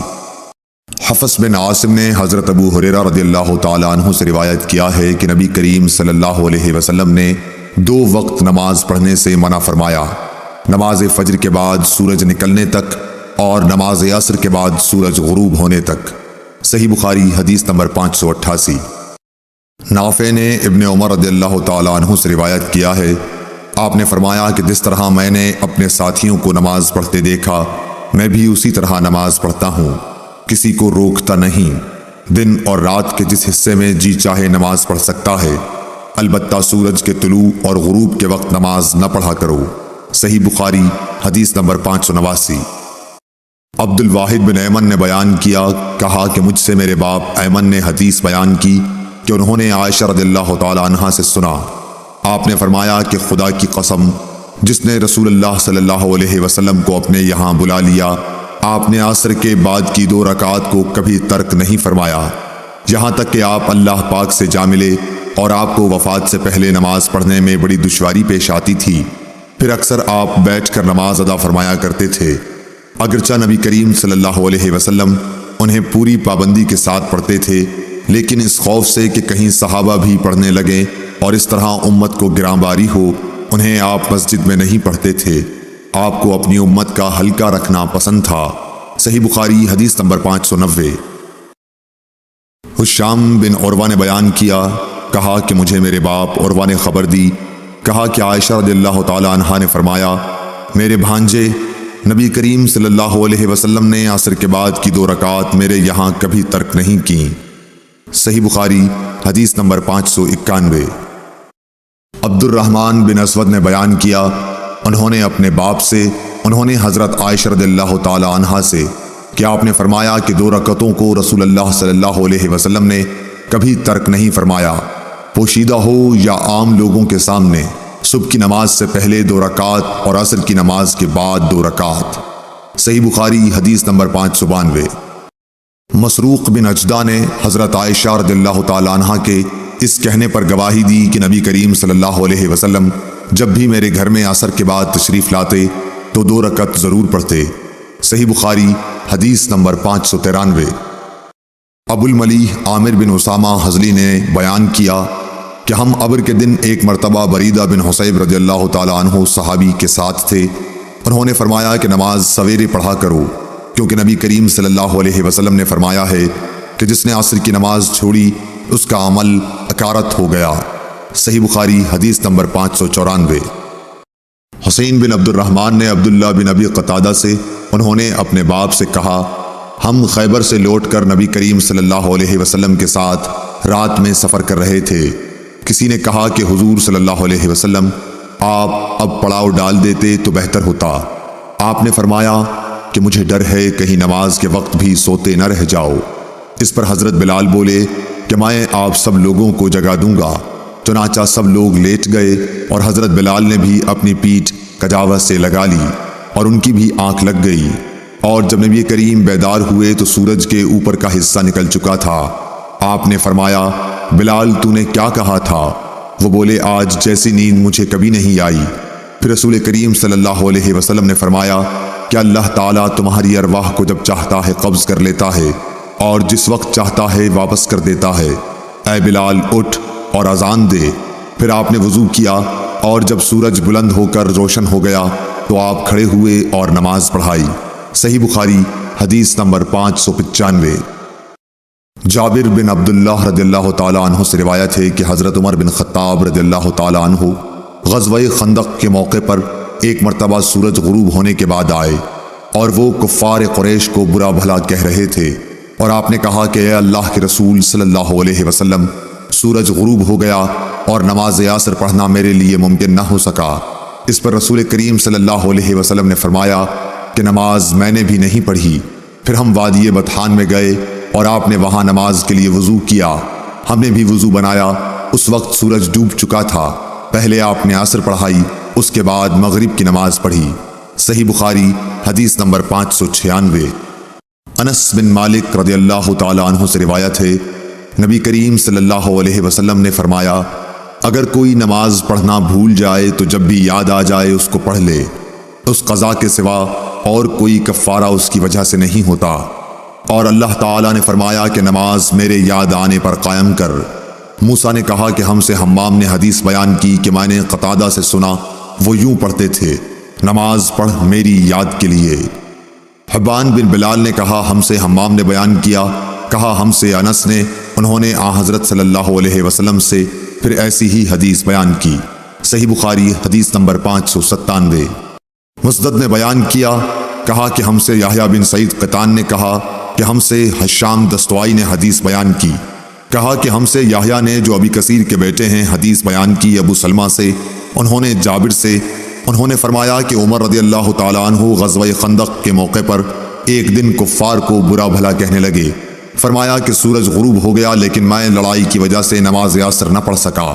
حفص بن عاصم نے حضرت ابو ہریرہ رضی اللہ تعالیٰ عنہ سے روایت کیا ہے کہ نبی کریم صلی اللہ علیہ وسلم نے 2 وقت نماز پڑھنے سے منع فرمایا، نماز فجر کے بعد سورج نکلنے تک اور نماز عصر کے بعد سورج غروب ہونے تک۔ صحیح بخاری حدیث نمبر 588۔ نافع نے ابن عمر رضی اللہ تعالیٰ عنہ سے روایت کیا ہے، آپ نے فرمایا کہ جس طرح میں نے اپنے ساتھیوں کو نماز پڑھتے دیکھا میں بھی اسی طرح نماز پڑھتا ہوں، کسی کو روکتا نہیں، دن اور رات کے جس حصے میں جی چاہے نماز پڑھ سکتا ہے، البتہ سورج کے طلوع اور غروب کے وقت نماز نہ پڑھا کرو۔ صحیح بخاری حدیث نمبر 589۔ عبد الواحد بن ایمن نے بیان کیا، کہا کہ مجھ سے میرے باپ ایمن نے حدیث بیان کی کہ انہوں نے عائشہ رضی اللہ تعالی عنہا سے سنا، آپ نے فرمایا کہ خدا کی قسم جس نے رسول اللہ صلی اللہ علیہ وسلم کو اپنے یہاں بلا لیا، آپ نے عصر کے بعد کی 2 رکعات کو کبھی ترک نہیں فرمایا، یہاں تک کہ آپ اللہ پاک سے جا ملے اور آپ کو وفات سے پہلے نماز پڑھنے میں بڑی دشواری پیش آتی تھی، پھر اکثر آپ بیٹھ کر نماز ادا فرمایا کرتے تھے، اگرچہ نبی کریم صلی اللہ علیہ وسلم انہیں پوری پابندی کے ساتھ پڑھتے تھے، لیکن اس خوف سے کہ کہیں صحابہ بھی پڑھنے لگے اور اس طرح امت کو گراں باری ہو، انہیں آپ مسجد میں نہیں پڑھتے تھے، آپ کو اپنی امت کا ہلکا رکھنا پسند تھا۔ صحیح بخاری حدیث نمبر 590۔ حشام بن عروہ نے بیان کیا، کہا کہ مجھے میرے باپ عروہ نے خبر دی، کہا کہ عائشہ رضی اللہ تعالی عنہا نے فرمایا، میرے بھانجے نبی کریم صلی اللہ علیہ وسلم نے عصر کے بعد کی 2 رکعات میرے یہاں کبھی ترک نہیں کی۔ صحیح بخاری حدیث نمبر 591۔ عبد الرحمن بن اسود نے بیان کیا، انہوں نے اپنے باپ سے، انہوں نے حضرت عائشہ رضی اللہ تعالی عنہا سے کہ آپ نے فرمایا کہ 2 رکعتوں کو رسول اللہ صلی اللہ علیہ وسلم نے کبھی ترک نہیں فرمایا، پوشیدہ ہو یا عام لوگوں کے سامنے، صبح کی نماز سے پہلے 2 رکعات اور عصر کی نماز کے بعد 2 رکعات۔ صحیح بخاری حدیث نمبر 592۔ مسروق بن اجدہ نے حضرت عائشہ رضی اللہ تعالی عنہا کے اس کہنے پر گواہی دی کہ نبی کریم صلی اللہ علیہ وسلم جب بھی میرے گھر میں عصر کے بعد تشریف لاتے تو 2 رکعت ضرور پڑھتے۔ صحیح بخاری حدیث نمبر 593۔ ابو الملیح عامر بن اسامہ حضلی نے بیان کیا کہ ہم ابر کے دن ایک مرتبہ بریدہ بن حصیب رضی اللہ تعالی عنہ صحابی کے ساتھ تھے، انہوں نے فرمایا کہ نماز سویرے پڑھا کرو، کیونکہ نبی کریم صلی اللہ علیہ وسلم نے فرمایا ہے کہ جس نے عصر کی نماز چھوڑی اس کا عمل حکارت ہو گیا۔ صحیح بخاری حدیث نمبر 594۔ حسین بن عبد الرحمن نے عبداللہ بن ابی قتادہ سے انہوں نے اپنے باپ سے کہا، ہم خیبر سے لوٹ کر نبی کریم صلی اللہ علیہ وسلم کے ساتھ رات میں سفر کر رہے تھے۔ کسی نے کہا کہ حضور صلی اللہ علیہ وسلم آپ اب پڑاؤ ڈال دیتے تو بہتر ہوتا۔ آپ نے فرمایا کہ مجھے ڈر ہے کہیں نماز کے وقت بھی سوتے نہ رہ جاؤ۔ اس پر حضرت بلال بولے کہ میں آپ سب لوگوں کو جگا دوں گا۔ چنانچہ سب لوگ لیٹ گئے اور حضرت بلال نے بھی اپنی پیٹھ کجاوہ سے لگا لی اور ان کی بھی آنکھ لگ گئی، اور جب نبی کریم بیدار ہوئے تو سورج کے اوپر کا حصہ نکل چکا تھا۔ آپ نے فرمایا، بلال تو نے کیا کہا تھا؟ وہ بولے، آج جیسی نیند مجھے کبھی نہیں آئی۔ پھر رسول کریم صلی اللہ علیہ وسلم نے فرمایا کہ اللہ تعالیٰ تمہاری ارواح کو جب چاہتا ہے قبض کر لیتا ہے اور جس وقت چاہتا ہے واپس کر دیتا ہے۔ اے بلال اٹھ اور اذان دے۔ پھر آپ نے وضو کیا اور جب سورج بلند ہو کر روشن ہو گیا تو آپ کھڑے ہوئے اور نماز پڑھائی۔ صحیح بخاری حدیث نمبر 595۔ جابر بن عبداللہ رضی اللہ تعالیٰ عنہ سے روایت ہے کہ حضرت عمر بن خطاب رضی اللہ تعالیٰ عنہ غزوہ خندق کے موقع پر ایک مرتبہ سورج غروب ہونے کے بعد آئے اور وہ کفار قریش کو برا بھلا کہہ رہے تھے، اور آپ نے کہا کہ اے اللہ کے رسول صلی اللہ علیہ وسلم، سورج غروب ہو گیا اور نماز عصر پڑھنا میرے لیے ممکن نہ ہو سکا۔ اس پر رسول کریم صلی اللہ علیہ وسلم نے فرمایا کہ نماز میں نے بھی نہیں پڑھی۔ پھر ہم وادی بطحان میں گئے اور آپ نے وہاں نماز کے لیے وضو کیا۔ ہم نے بھی وضو بنایا۔ اس وقت سورج ڈوب چکا تھا۔ پہلے آپ نے عصر پڑھائی، اس کے بعد مغرب کی نماز پڑھی۔ صحیح بخاری حدیث نمبر 596۔ انس بن مالک رضی اللہ تعالیٰ عنہ سے روایت ہے، نبی کریم صلی اللہ علیہ وسلم نے فرمایا، اگر کوئی نماز پڑھنا بھول جائے تو جب بھی یاد آ جائے اس کو پڑھ لے، اس قضا کے سوا اور کوئی کفارہ اس کی وجہ سے نہیں ہوتا۔ اور اللہ تعالیٰ نے فرمایا کہ نماز میرے یاد آنے پر قائم کر۔ موسیٰ نے کہا کہ ہم سے حمام نے حدیث بیان کی کہ میں نے قتادہ سے سنا، وہ یوں پڑھتے تھے، نماز پڑھ میری یاد کے لیے۔ حبان بن بلال نے کہا ہم سے حمام نے بیان کیا، کہا ہم سے انس نے، انہوں نے حضرت صلی اللہ علیہ وسلم سے پھر ایسی ہی حدیث بیان کی۔ صحیح بخاری حدیث نمبر 597۔ مسدد نے بیان کیا، کہا کہ ہم سے یحییٰ بن سعید قطان نے کہا کہ ہم سے حشام دستوائی نے حدیث بیان کی، کہا کہ ہم سے یحییٰ نے جو ابی کثیر کے بیٹے ہیں حدیث بیان کی ابو سلمہ سے، انہوں نے جابر سے، انہوں نے فرمایا کہ عمر رضی اللہ تعالیٰ عنہ غزوہ خندق کے موقع پر ایک دن کفار کو برا بھلا کہنے لگے۔ فرمایا کہ سورج غروب ہو گیا لیکن میں لڑائی کی وجہ سے نماز عصر نہ پڑھ سکا۔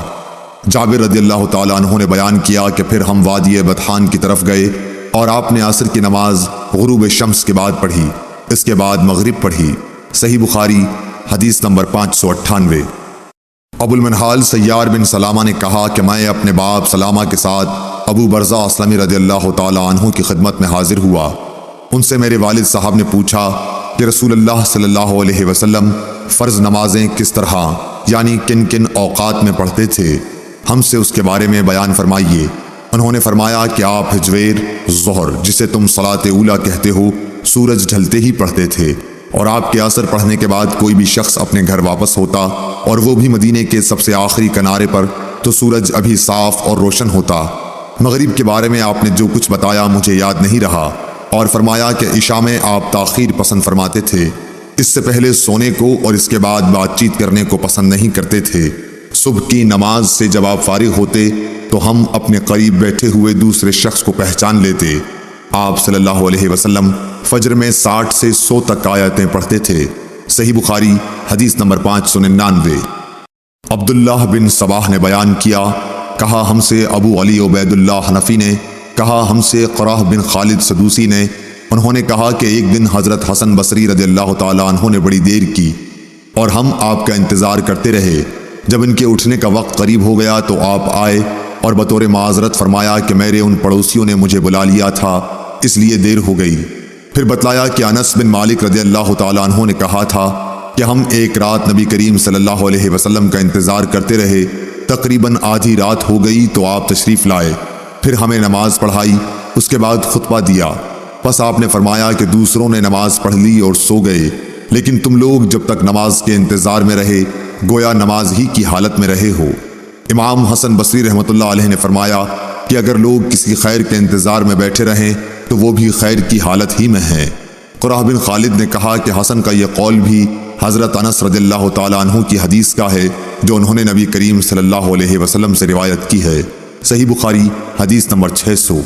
جابر رضی اللہ تعالیٰ عنہ نے بیان کیا کہ پھر ہم وادی بطحان کی طرف گئے اور آپ نے عصر کی نماز غروب شمس کے بعد پڑھی، اس کے بعد مغرب پڑھی۔ صحیح بخاری حدیث نمبر 598۔ ابو المنہال سیار بن سلامہ نے کہا کہ میں اپنے باپ سلامہ کے ساتھ ابو برزہ اسلمی رضی اللہ تعالیٰ عنہ کی خدمت میں حاضر ہوا۔ ان سے میرے والد صاحب نے پوچھا کہ رسول اللہ صلی اللہ علیہ وسلم فرض نمازیں کس طرح یعنی کن کن اوقات میں پڑھتے تھے، ہم سے اس کے بارے میں بیان فرمائیے۔ انہوں نے فرمایا کہ آپ ہجویر ظہر، جسے تم صلاۃ اولیٰ کہتے ہو، سورج ڈھلتے ہی پڑھتے تھے، اور آپ کے عصر پڑھنے کے بعد کوئی بھی شخص اپنے گھر واپس ہوتا اور وہ بھی مدینے کے سب سے آخری کنارے پر تو سورج ابھی صاف اور روشن ہوتا۔ مغرب کے بارے میں آپ نے جو کچھ بتایا مجھے یاد نہیں رہا، اور فرمایا کہ عشاء میں آپ تاخیر پسند فرماتے تھے، اس سے پہلے سونے کو اور اس کے بعد بات چیت کرنے کو پسند نہیں کرتے تھے۔ صبح کی نماز سے جب آپ فارغ ہوتے تو ہم اپنے قریب بیٹھے ہوئے دوسرے شخص کو پہچان لیتے۔ آپ صلی اللہ علیہ وسلم فجر میں 60 سے 100 تک آیتیں پڑھتے تھے۔ صحیح بخاری حدیث نمبر 599۔ عبداللہ بن صباح نے بیان کیا، کہا ہم سے ابو علی عبید اللہ حنفی نے، کہا ہم سے قرہ بن خالد سدوسی نے، انہوں نے کہا کہ ایک دن حضرت حسن بصری رضی اللہ تعالیٰ عنہ نے بڑی دیر کی اور ہم آپ کا انتظار کرتے رہے۔ جب ان کے اٹھنے کا وقت قریب ہو گیا تو آپ آئے اور بطور معذرت فرمایا کہ میرے ان پڑوسیوں نے مجھے بلا لیا تھا، اس لیے دیر ہو گئی۔ پھر بتلایا کہ انس بن مالک رضی اللہ تعالیٰ عنہ نے کہا تھا کہ ہم ایک رات نبی کریم صلی اللہ علیہ وسلم کا انتظار کرتے رہے، تقریباً آدھی رات ہو گئی تو آپ تشریف لائے، پھر ہمیں نماز پڑھائی، اس کے بعد خطبہ دیا، پس آپ نے فرمایا کہ دوسروں نے نماز پڑھ لی اور سو گئے، لیکن تم لوگ جب تک نماز کے انتظار میں رہے گویا نماز ہی کی حالت میں رہے ہو۔ امام حسن بصری رحمۃ اللہ علیہ نے فرمایا کہ اگر لوگ کسی خیر کے انتظار میں بیٹھے رہیں تو وہ بھی خیر کی حالت ہی میں ہیں۔ قرہ بن خالد نے کہا کہ حسن کا یہ قول بھی حضرت انس رضی اللہ تعالیٰ عنہ کی حدیث کا ہے جو انہوں نے نبی کریم صلی اللہ علیہ وسلم سے روایت کی ہے۔ صحیح بخاری حدیث نمبر 600۔